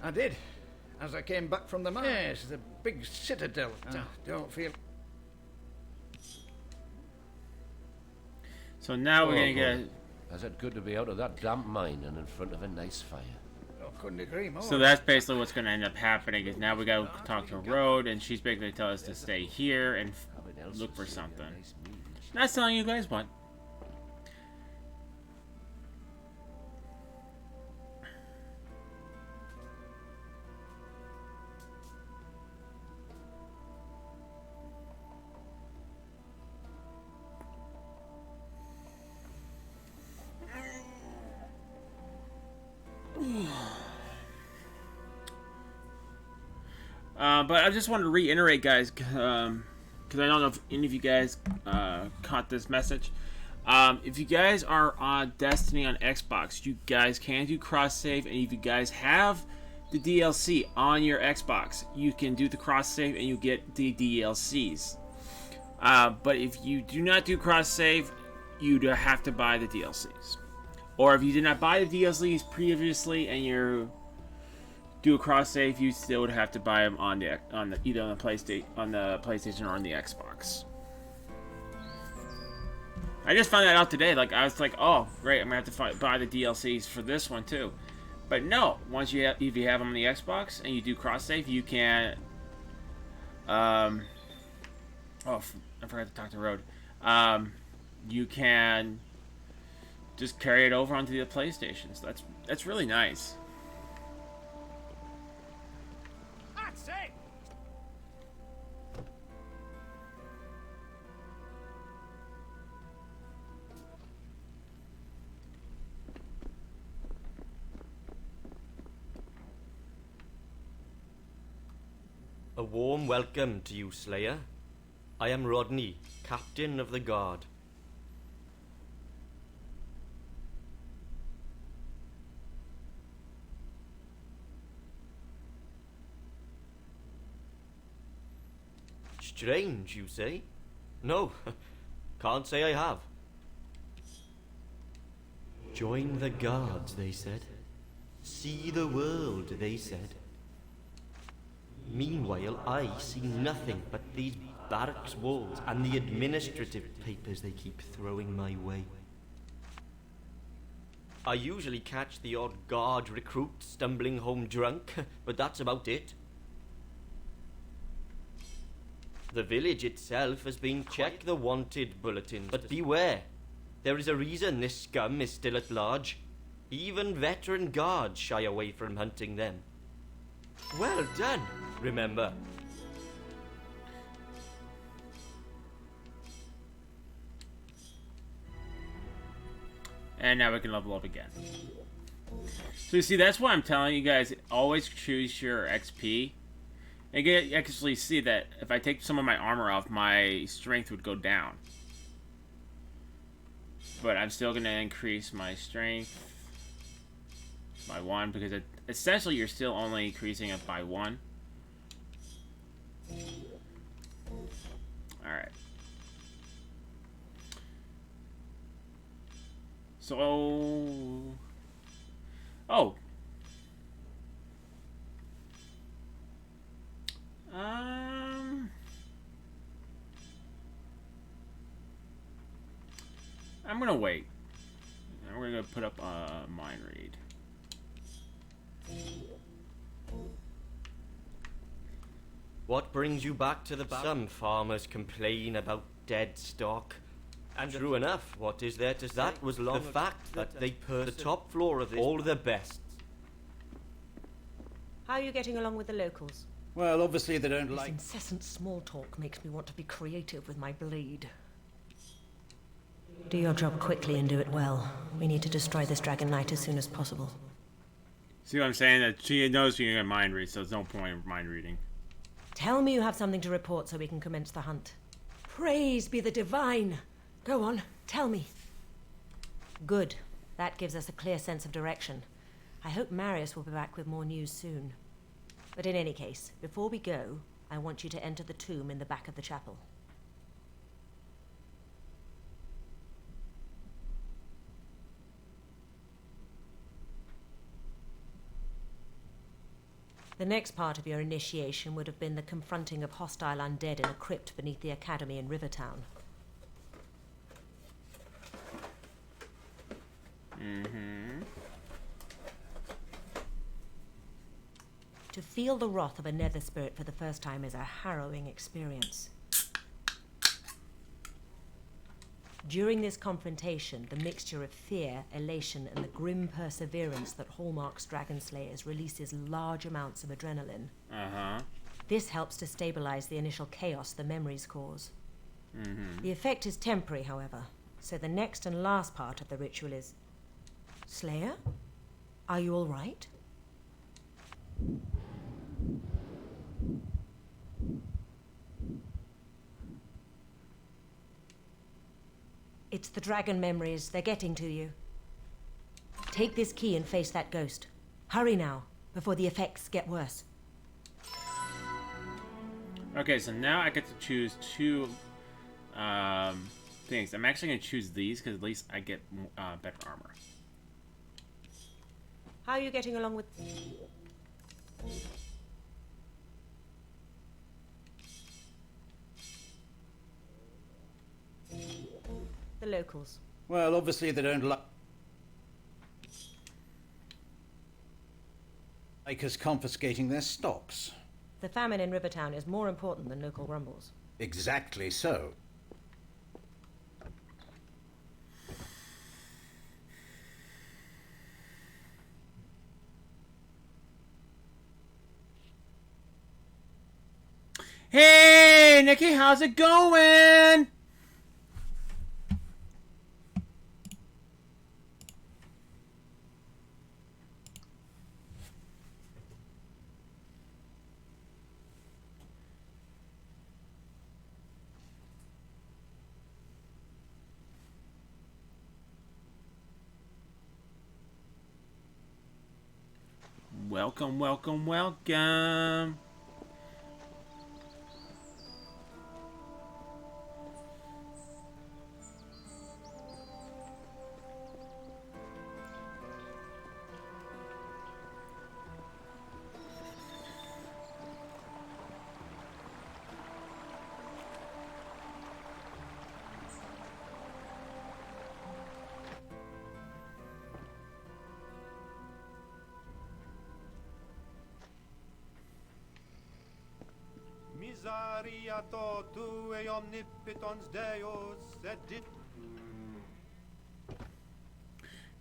[SPEAKER 5] I did, as I came back from the mine. Yes, the big citadel. Don't feel...
[SPEAKER 1] So now we're gonna get...
[SPEAKER 10] Is it good to be out of that damp mine and in front of a nice fire?
[SPEAKER 5] Oh, couldn't agree more.
[SPEAKER 1] So that's basically what's gonna end up happening, is now we gotta talk to Road, and she's basically telling us to stay here and look for something. Not telling you guys what. But I just wanted to reiterate, guys, because I don't know if any of you guys caught this message. If you guys are on Destiny on Xbox, you guys can do cross-save, and if you guys have the DLC on your Xbox, you can do the cross-save and you get the DLCs. But if you do not do cross-save, you have to buy the DLCs. Or if you did not buy the DLCs previously and you do a cross-save, you still would have to buy them on the either on the PlayStation or on the Xbox. I just found that out today. Like, I was like, oh, great, I'm gonna have to buy the DLCs for this one too. But no, once if you have them on the Xbox and you do cross-save, you can. Oh, I forgot to talk to Road. You can just carry it over onto the PlayStation. So that's really nice.
[SPEAKER 6] That's it!
[SPEAKER 16] A warm welcome to you, Slayer. I am Rodney, Captain of the Guard. Strange, you say? No, can't say I have. Join the guards, they said. See the world, they said. Meanwhile, I see nothing but these barracks walls and the administrative papers they keep throwing my way. I usually catch the odd guard recruit stumbling home drunk, but that's about it. The village itself has been check the wanted bulletins, but beware. There is a reason this scum is still at large. Even veteran guards shy away from hunting them. Well done, remember.
[SPEAKER 1] And now we can level up again. So you see, that's why I'm telling you guys, always choose your XP. And you actually see that if I take some of my armor off, my strength would go down. But I'm still going to increase my strength by 1, because essentially you're still only increasing it by 1. Alright. So... Oh! I'm gonna wait. And we're gonna put up a mind read.
[SPEAKER 16] What brings you back to the Some farmers complain about dead stock. And true enough, what is there to say? That was long the fact that they put the top floor of this all the best.
[SPEAKER 13] How are you getting along with the locals?
[SPEAKER 5] Well, obviously they don't
[SPEAKER 13] This
[SPEAKER 5] like...
[SPEAKER 13] incessant small talk makes me want to be creative with my blade. Do your job quickly and do it well. We need to destroy this Dragon Knight as soon as possible.
[SPEAKER 1] See what I'm saying? That she knows she can mind read, so there's no point in mind reading.
[SPEAKER 13] Tell me you have something to report so we can commence the hunt. Praise be the divine! Go on, tell me. Good. That gives us a clear sense of direction. I hope Marius will be back with more news soon. But in any case, before we go, I want you to enter the tomb in the back of the chapel. The next part of your initiation would have been the confronting of hostile undead in a crypt beneath the academy in Rivertown.
[SPEAKER 1] Mm-hmm.
[SPEAKER 13] To feel the wrath of a nether spirit for the first time is a harrowing experience. During this confrontation, the mixture of fear, elation, and the grim perseverance that hallmarks Dragon Slayers releases large amounts of adrenaline.
[SPEAKER 1] Uh-huh.
[SPEAKER 13] This helps to stabilize the initial chaos the memories cause.
[SPEAKER 1] Mm-hmm.
[SPEAKER 13] The effect is temporary, however, so the next and last part of the ritual is... Slayer? Are you all right? It's the dragon memories. They're getting to you. Take this key and face that ghost. Hurry now, before the effects get worse.
[SPEAKER 1] Okay, so now I get to choose two things. I'm actually going to choose these because at least I get better armor.
[SPEAKER 13] How are you getting along with... the locals?
[SPEAKER 5] Well, obviously they don't like us confiscating their stocks.
[SPEAKER 13] The famine in Rivertown is more important than local grumbles.
[SPEAKER 5] Exactly so.
[SPEAKER 1] Hey, Nikki, how's it going? Welcome, welcome, welcome.
[SPEAKER 3] Miseriato tue omnipotens Deus et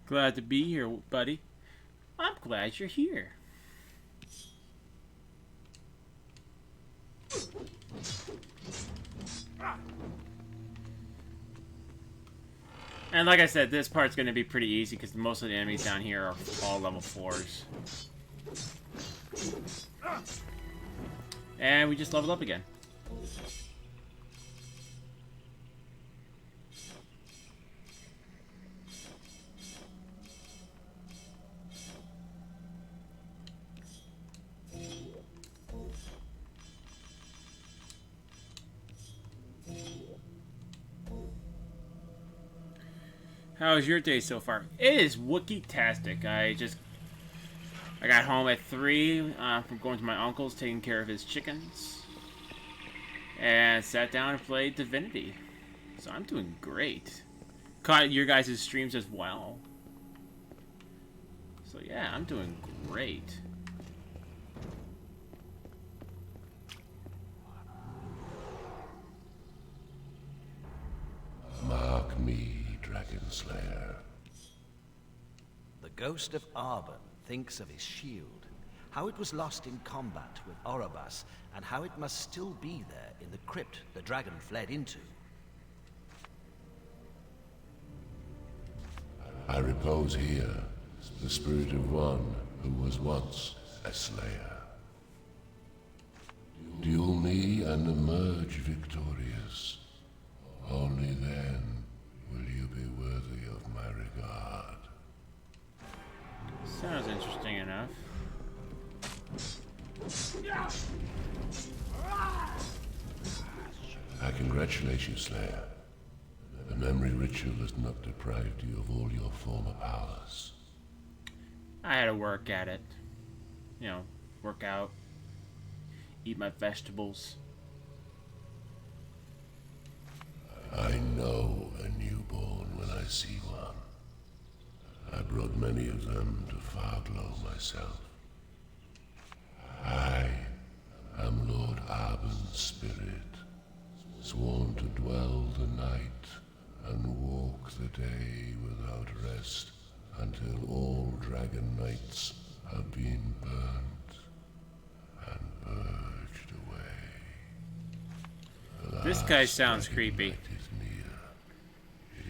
[SPEAKER 1] Glad to be here, buddy. I'm glad you're here. And like I said, this part's going to be pretty easy because most of the enemies down here are all level 4s. And we just leveled up again. How was your day so far? It is Wookiee'tastic. I got home at 3 from going to my uncle's, taking care of his chickens, and sat down and played Divinity. So I'm doing great. Caught your guys' streams as well. So yeah, I'm doing great.
[SPEAKER 10] Mark me, Dragon Slayer.
[SPEAKER 14] The ghost of Arben thinks of his shield, how it was lost in combat with Orobas, and how it must still be there in the crypt the dragon fled into.
[SPEAKER 10] I repose here, the spirit of one who was once a slayer. Duel me and emerge victorious. Only then will you be worthy of my regard.
[SPEAKER 1] Sounds interesting enough.
[SPEAKER 10] I congratulate you, Slayer. The memory ritual has not deprived you of all your former powers.
[SPEAKER 1] I had to work at it. You know, work out, eat my vegetables.
[SPEAKER 10] I know a newborn when I see one. I brought many of them to Farglow myself. I am Lord Arben's spirit, sworn to dwell the night and walk the day without rest until all dragon knights have been burnt and purged away.
[SPEAKER 1] This guy sounds creepy.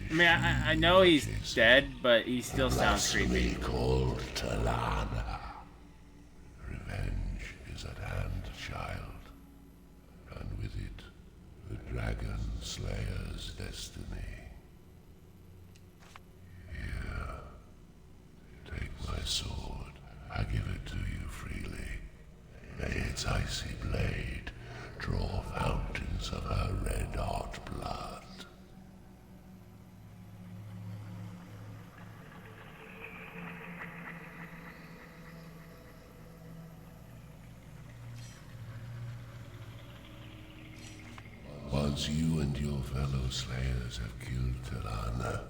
[SPEAKER 1] I mean, I know he's dead, but he still sounds creepy.
[SPEAKER 10] Called Talana. Revenge is at hand, child, and with it, the Dragon Slayer's destiny. because of her red-hot blood. Once you and your fellow slayers have killed Tirana,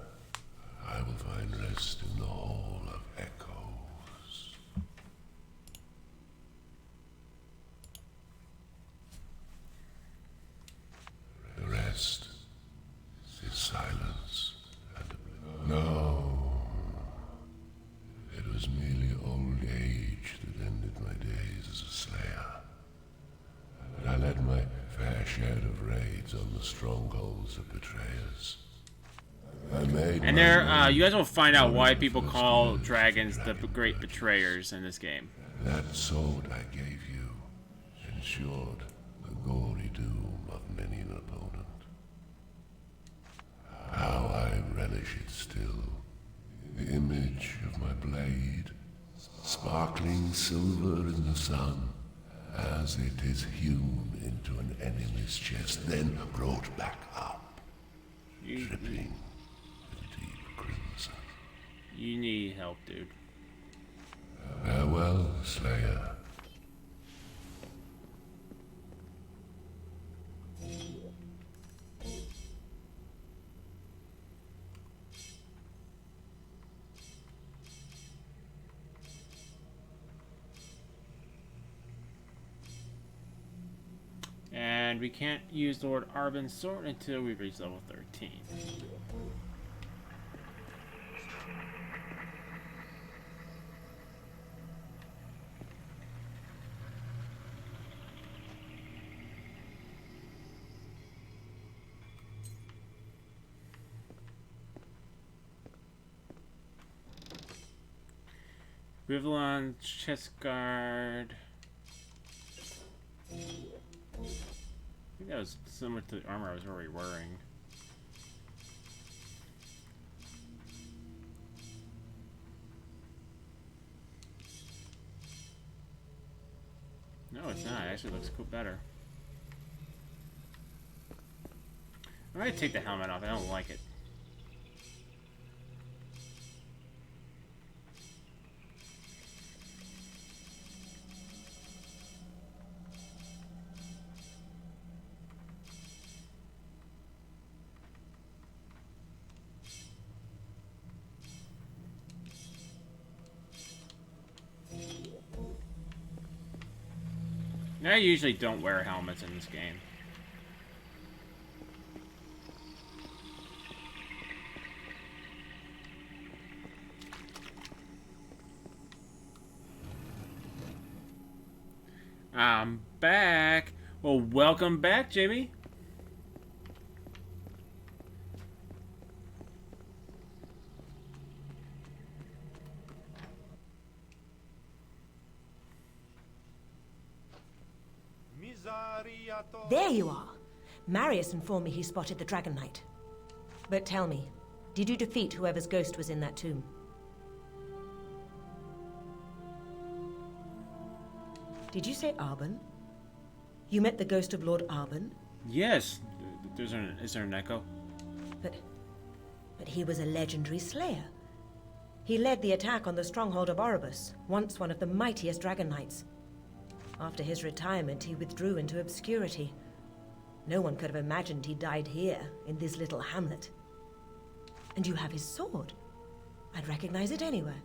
[SPEAKER 10] I will find rest in the Hall of Echoes. Rest is silence and no. It was merely old age that ended my days as a slayer. But I led my fair share of raids on the strongholds of betrayers. I made
[SPEAKER 1] And there, you guys will find out why people call dragons the great betrayers in this game.
[SPEAKER 10] That sword I gave you ensured the gory doom of many an opponent. How I relish it still. The image of my blade, sparkling silver in the sun, as it is hewn into an enemy's chest, then brought back up, dripping with deep crimson.
[SPEAKER 1] You need help, dude.
[SPEAKER 10] Farewell, Slayer.
[SPEAKER 1] And we can't use Lord Arben's sword until we reach level 13. Rivlon, chest guard. I think that was similar to the armor I was already wearing. No, it's not. It actually looks cool, better. I'm gonna take the helmet off. I don't like it. I usually don't wear helmets in this game. I'm back. Well, welcome back, Jamie.
[SPEAKER 13] There you are. Marius informed me he spotted the Dragon Knight. But tell me, did you defeat whoever's ghost was in that tomb? Did you say Arben? You met the ghost of Lord Arben?
[SPEAKER 1] Yes. Is there an echo?
[SPEAKER 13] But he was a legendary slayer. He led the attack on the stronghold of Oribus, once one of the mightiest Dragon Knights. After his retirement, he withdrew into obscurity. No one could have imagined he died here, in this little hamlet. And you have his sword. I'd recognize it anywhere.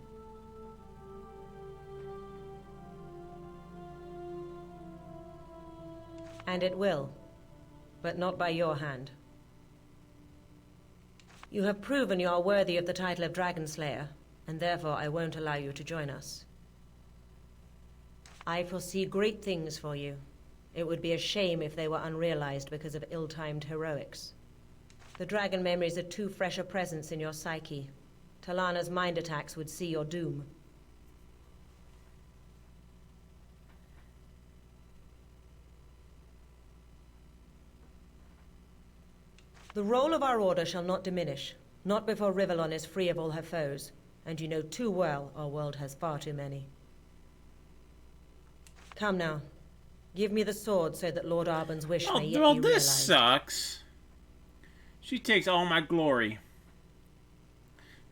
[SPEAKER 13] And it will, but not by your hand. You have proven you are worthy of the title of Dragon Slayer, and therefore I won't allow you to join us. I foresee great things for you. It would be a shame if they were unrealized because of ill-timed heroics. The dragon memories are too fresh a presence in your psyche. Talana's mind attacks would see your doom. The role of our order shall not diminish, not before Rivellon is free of all her foes, and you know too well our world has far too many. Come now. Give me the sword so that Lord Arben's wish may yet
[SPEAKER 1] Well,
[SPEAKER 13] be
[SPEAKER 1] this
[SPEAKER 13] realized.
[SPEAKER 1] sucks. She takes all my glory.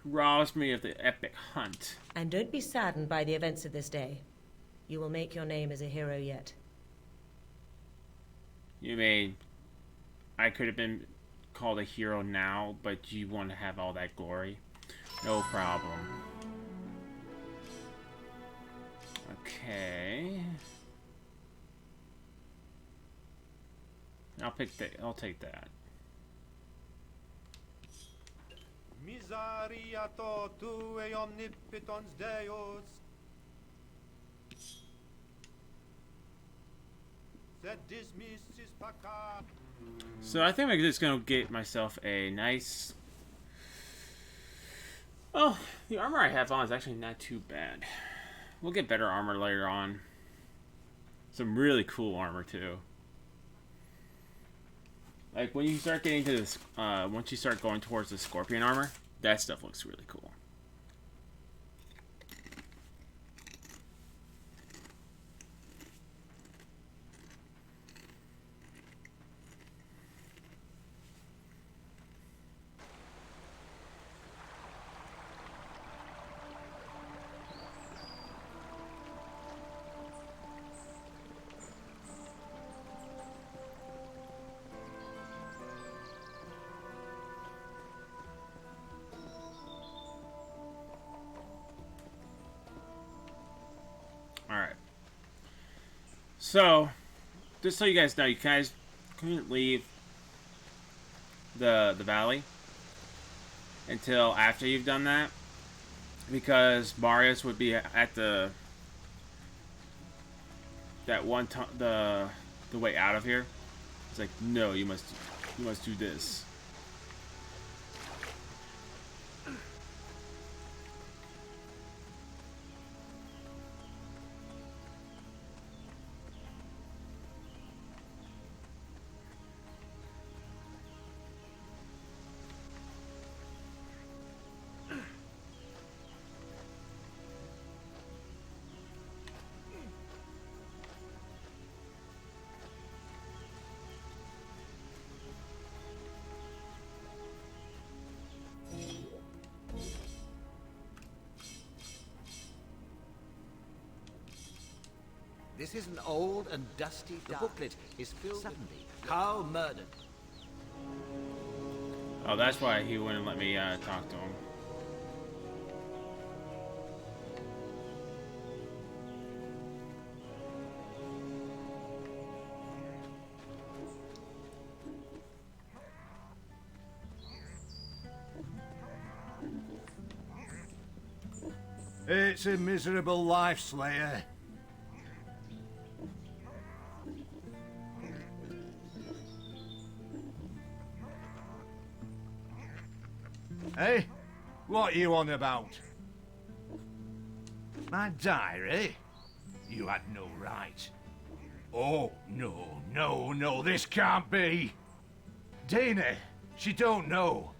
[SPEAKER 1] Robs me of the epic hunt.
[SPEAKER 13] And don't be saddened by the events of this day. You will make your name as a hero yet.
[SPEAKER 1] You mean I could have been called a hero now, but you want to have all that glory? No problem. Okay. I'll take that.
[SPEAKER 3] Miseriato tue omnipotens Deus. Sed dismissis pacca.
[SPEAKER 1] So I think I'm just gonna get myself a nice. Oh, the armor I have on is actually not too bad. We'll get better armor later on. Some really cool armor too. Like when you start getting to this, once you start going towards the scorpion armor, that stuff looks really cool. Alright. So, just so you guys know, you guys couldn't leave the valley until after you've done that. Because Marius would be at the way out of here. It's like, no, you must do this.
[SPEAKER 14] This is an old and dusty diary. The booklet is filled suddenly. Carl murdered.
[SPEAKER 1] Oh, that's why he wouldn't let me talk to him.
[SPEAKER 8] It's a miserable life, Slayer. Hey, what are you on about? My diary? You had no right. Oh, no, this can't be. Dana, she don't know.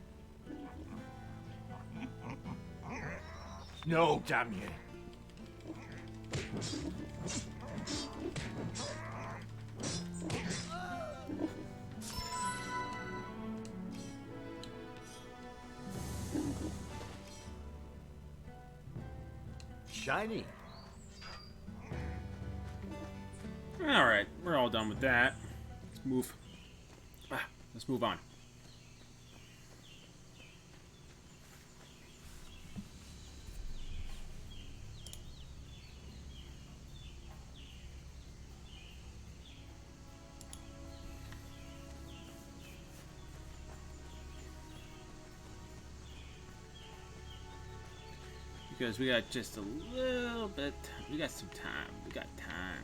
[SPEAKER 8] No, damn you.
[SPEAKER 14] Shiny.
[SPEAKER 1] Alright, we're all done with that. Let's move. Let's move on. Because we got just a little bit, we got some time, we got time.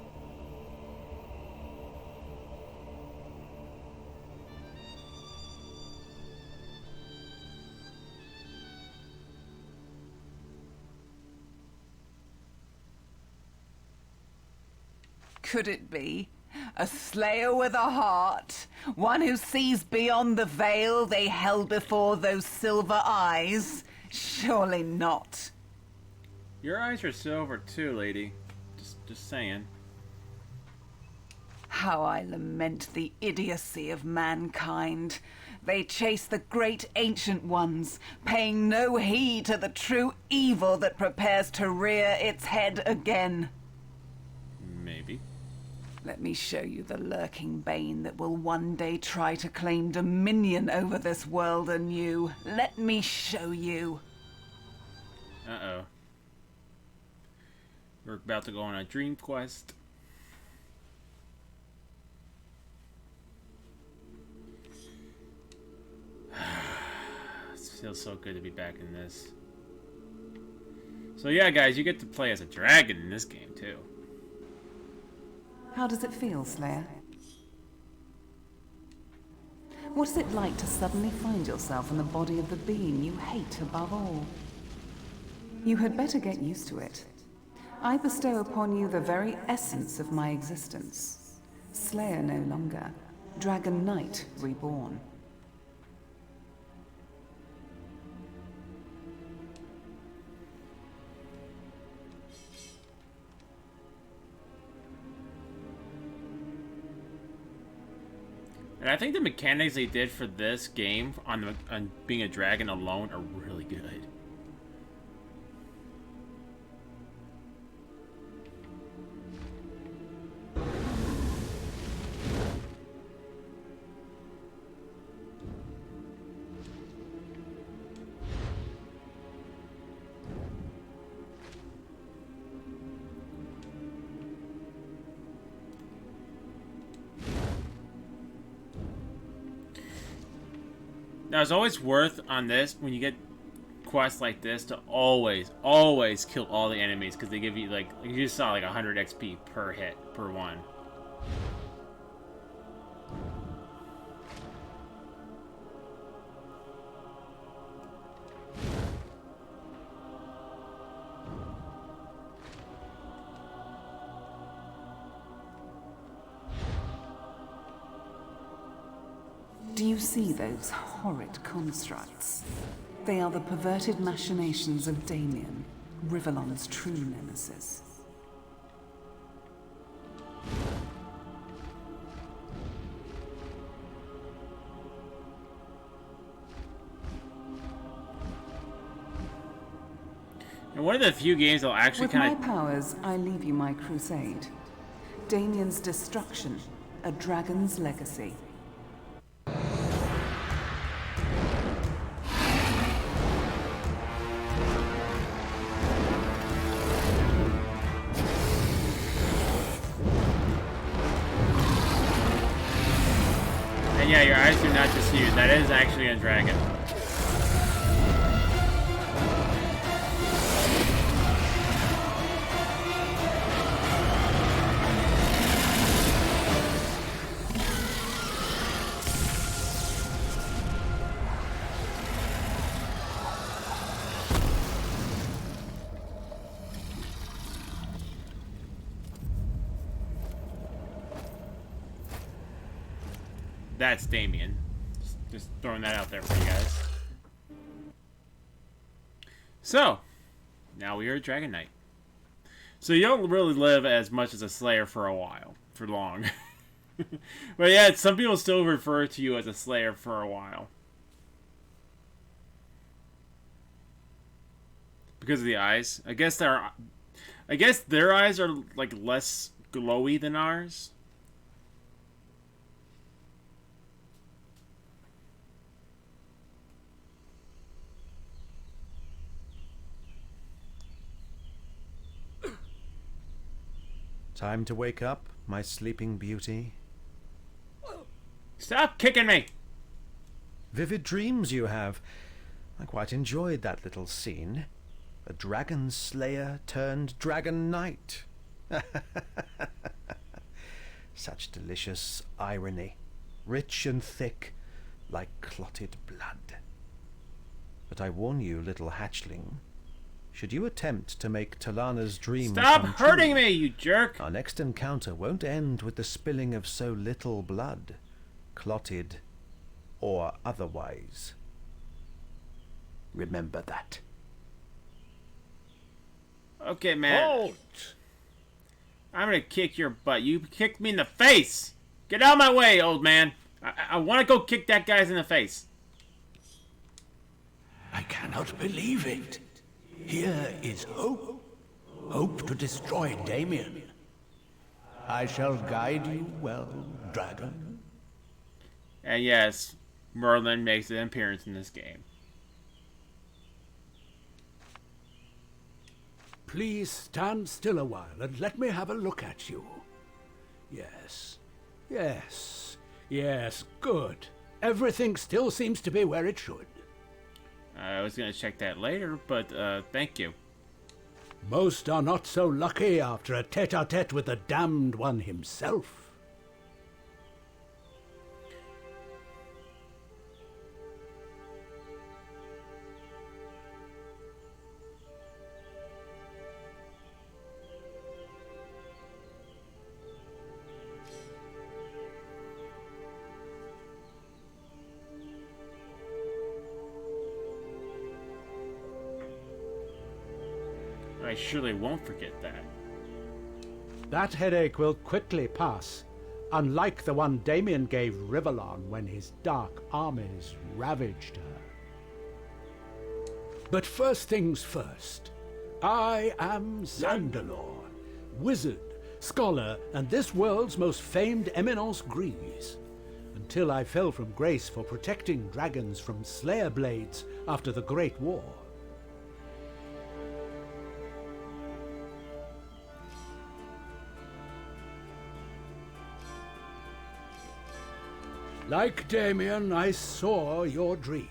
[SPEAKER 7] could it be? A slayer with a heart? One who sees beyond the veil they held before those silver eyes? Surely not.
[SPEAKER 1] Your eyes are silver too, lady. Just saying.
[SPEAKER 7] How I lament the idiocy of mankind. They chase the great ancient ones, paying no heed to the true evil that prepares to rear its head again.
[SPEAKER 1] Maybe.
[SPEAKER 7] Let me show you the lurking bane that will one day try to claim dominion over this world anew. Let me show you.
[SPEAKER 1] Uh-oh. We're about to go on a dream quest. It feels so good to be back in this. So yeah, guys, you get to play as a dragon in this game, too.
[SPEAKER 7] How does it feel, Slayer? What is it like to suddenly find yourself in the body of the being you hate above all? You had better get used to it. I bestow upon you the very essence of my existence. Slayer no longer. Dragon Knight reborn.
[SPEAKER 1] And I think the mechanics they did for this game on being a dragon alone are really good. Now, it's always worth on this, when you get quests like this, to always kill all the enemies, because they give you, like, you just saw, like, 100 XP per hit, per one.
[SPEAKER 7] Do you see those horrid constructs? They are the perverted machinations of Damien, Rivellon's true nemesis.
[SPEAKER 1] And one of the few games that'll actually
[SPEAKER 7] With
[SPEAKER 1] kind
[SPEAKER 7] my powers, I leave you my crusade. Damien's destruction, a dragon's legacy.
[SPEAKER 1] And yeah, your eyes do not deceive. That is actually a dragon. That's Damien. Just throwing that out there for you guys. So, now we are a Dragon Knight. So you don't really live as much as a Slayer for a while. For long. But yeah, some people still refer to you as a Slayer for a while. Because of the eyes. I guess their eyes are like less glowy than ours.
[SPEAKER 3] Time to wake up, my sleeping beauty.
[SPEAKER 1] Stop kicking me!
[SPEAKER 3] Vivid dreams you have. I quite enjoyed that little scene. A dragon slayer turned dragon knight. Such delicious irony, rich and thick, like clotted blood. But I warn you, little hatchling, Should you attempt to make Talana's dream
[SPEAKER 1] Stop
[SPEAKER 3] come
[SPEAKER 1] hurting
[SPEAKER 3] true,
[SPEAKER 1] me, you jerk!
[SPEAKER 3] our next encounter won't end with the spilling of so little blood, clotted or otherwise.
[SPEAKER 19] Remember that.
[SPEAKER 1] Okay, man.
[SPEAKER 8] Halt!
[SPEAKER 1] I'm gonna kick your butt. You kicked me in the face! Get out of my way, old man! I want to go kick that guy in the face.
[SPEAKER 17] I cannot believe it. Here is hope. Hope to destroy Damien. I shall guide you well, dragon.
[SPEAKER 1] And yes, Merlin makes an appearance in this game.
[SPEAKER 17] Please stand still a while and let me have a look at you. Yes, yes, yes, good. Everything still seems to be where it should.
[SPEAKER 1] I was going to check that later, but thank you.
[SPEAKER 17] Most are not so lucky after a tete-a-tete with the damned one himself.
[SPEAKER 1] I surely won't forget that.
[SPEAKER 19] That headache will quickly pass, unlike the one Damien gave Rivellon when his dark armies ravaged her.
[SPEAKER 17] But first things first. I am Zandalor, wizard, scholar, and this world's most famed eminence grise. Until I fell from grace for protecting dragons from Slayer blades after the Great War. Like Damien, I saw your dream.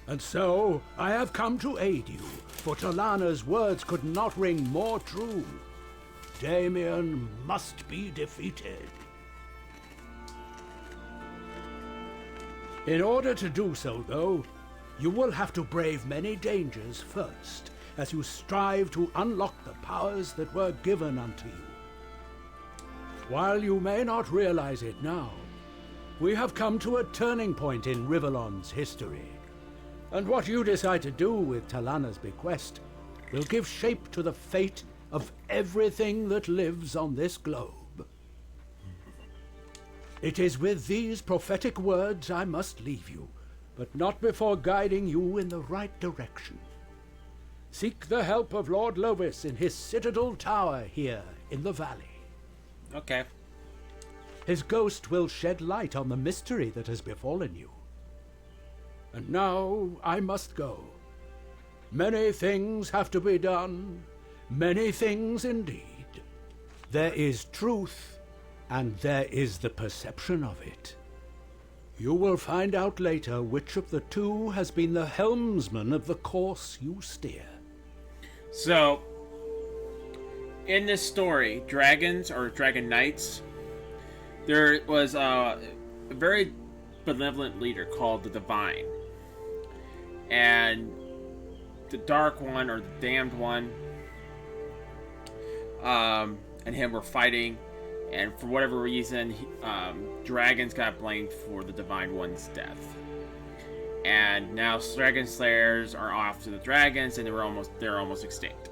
[SPEAKER 17] And so, I have come to aid you, for Talana's words could not ring more true. Damien must be defeated. In order to do so, though, you will have to brave many dangers first, as you strive to unlock the powers that were given unto you. While you may not realize it now, we have come to a turning point in Rivellon's history. And what you decide to do with Talana's bequest will give shape to the fate of everything that lives on this globe. It is with these prophetic words I must leave you, but not before guiding you in the right direction. Seek the help of Lord Lovis in his citadel tower here in the valley.
[SPEAKER 1] Okay.
[SPEAKER 17] His ghost will shed light on the mystery that has befallen you. And now I must go. Many things have to be done, many things indeed. There is truth, and there is the perception of it. You will find out later which of the two has been the helmsman of the course you steer.
[SPEAKER 1] So, in this story, dragons, or dragon knights, there was a very benevolent leader called the Divine. And the Dark One, or the Damned One, and him were fighting. And for whatever reason, dragons got blamed for the Divine One's death. And now Dragon Slayers are off to the dragons, and they're almost extinct.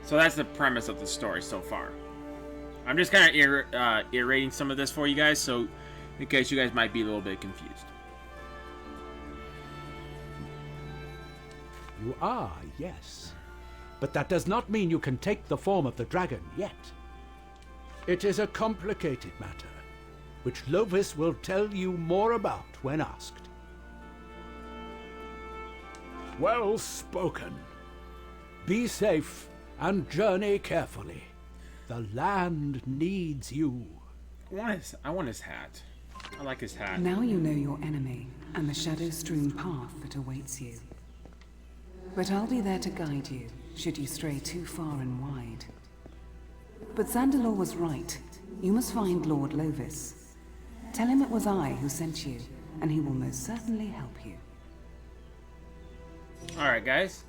[SPEAKER 1] So that's the premise of the story so far. I'm just kind of iterating some of this for you guys, so in case you guys might be a little bit confused.
[SPEAKER 17] You are, yes. But that does not mean you can take the form of the dragon yet. It is a complicated matter, which Lovis will tell you more about when asked. Well spoken. Be safe and journey carefully. The land needs you.
[SPEAKER 1] I want his hat. I like his hat.
[SPEAKER 7] Now you know your enemy and the shadow-strewn path that awaits you. But I'll be there to guide you, should you stray too far and wide. But Zandalor was right. You must find Lord Lovis. Tell him it was I who sent you, and he will most certainly help you.
[SPEAKER 1] Alright, guys.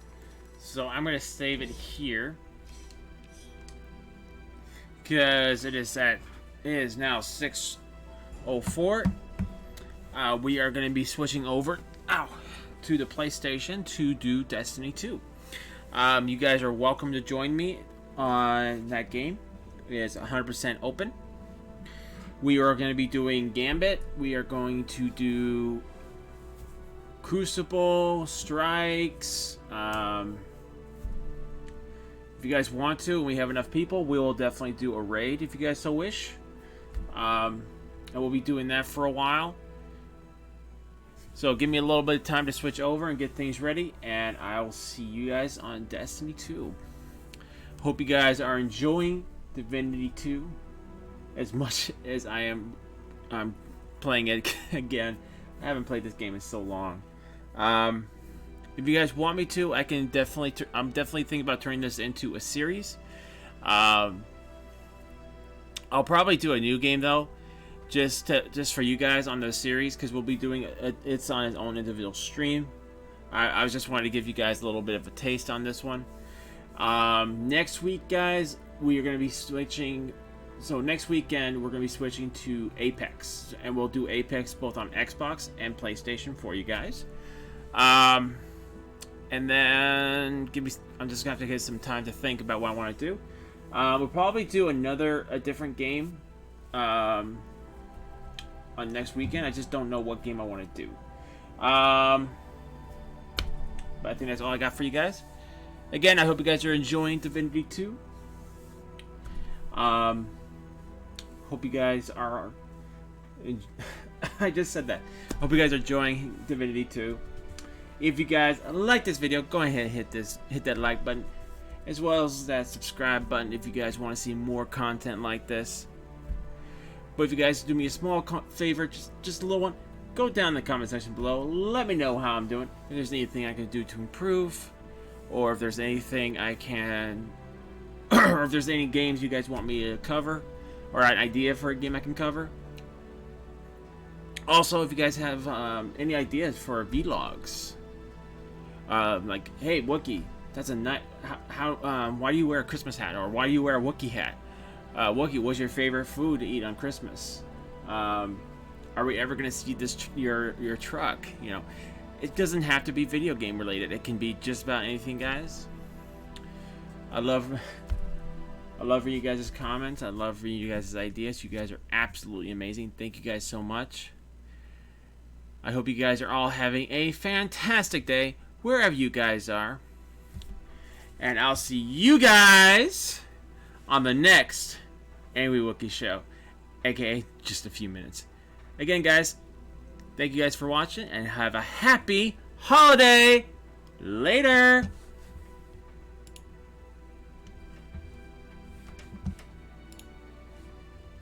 [SPEAKER 1] So I'm going to save it here. Because it is now 6:04. We are going to be switching over to the PlayStation to do Destiny 2. You guys are welcome to join me on that game. It is 100% open. We are going to be doing Gambit. We are going to do Crucible, Strikes. If you guys want to, and we have enough people, we will definitely do a raid if you guys so wish. And we'll be doing that for a while. So give me a little bit of time to switch over and get things ready, and I will see you guys on Destiny 2. Hope you guys are enjoying Divinity 2 as much as I am. I'm playing it again. I haven't played this game in so long. If you guys want me to, I can definitely. I'm definitely thinking about turning this into a series. I'll probably do a new game though, just for you guys on the series, because we'll be doing it's on its own individual stream. I just wanted to give you guys a little bit of a taste on this one. Next week, guys, we are going to be switching. So next weekend, we're going to be switching to Apex, and we'll do Apex both on Xbox and PlayStation for you guys. And then I'm just gonna have to get some time to think about what I want to do. We'll probably do a different game on next weekend. I just don't know what game I want to do. But I think that's all I got for you guys. Again, I hope you guys are enjoying Divinity 2. Hope you guys are. I just said that. Hope you guys are enjoying Divinity 2. If you guys like this video, go ahead and hit that like button, as well as that subscribe button if you guys want to see more content like this. But if you guys do me a small favor, just a little one, go down in the comment section below. Let me know how I'm doing. If there's anything I can do to improve, or if there's anything I can, or if there's any games you guys want me to cover, or an idea for a game I can cover. Also, if you guys have any ideas for vlogs. Like, hey Wookiee, that's a nice. Why do you wear a Christmas hat, or why do you wear a Wookiee hat? Wookiee, what's your favorite food to eat on Christmas? Are we ever gonna see your truck? You know, it doesn't have to be video game related. It can be just about anything, guys. I love reading you guys' comments. I love reading you guys' ideas. You guys are absolutely amazing. Thank you guys so much. I hope you guys are all having a fantastic day, wherever you guys are. And I'll see you guys on the next Angry Wookiee Show, aka just a few minutes. Again, guys, thank you guys for watching, and have a happy holiday. Later.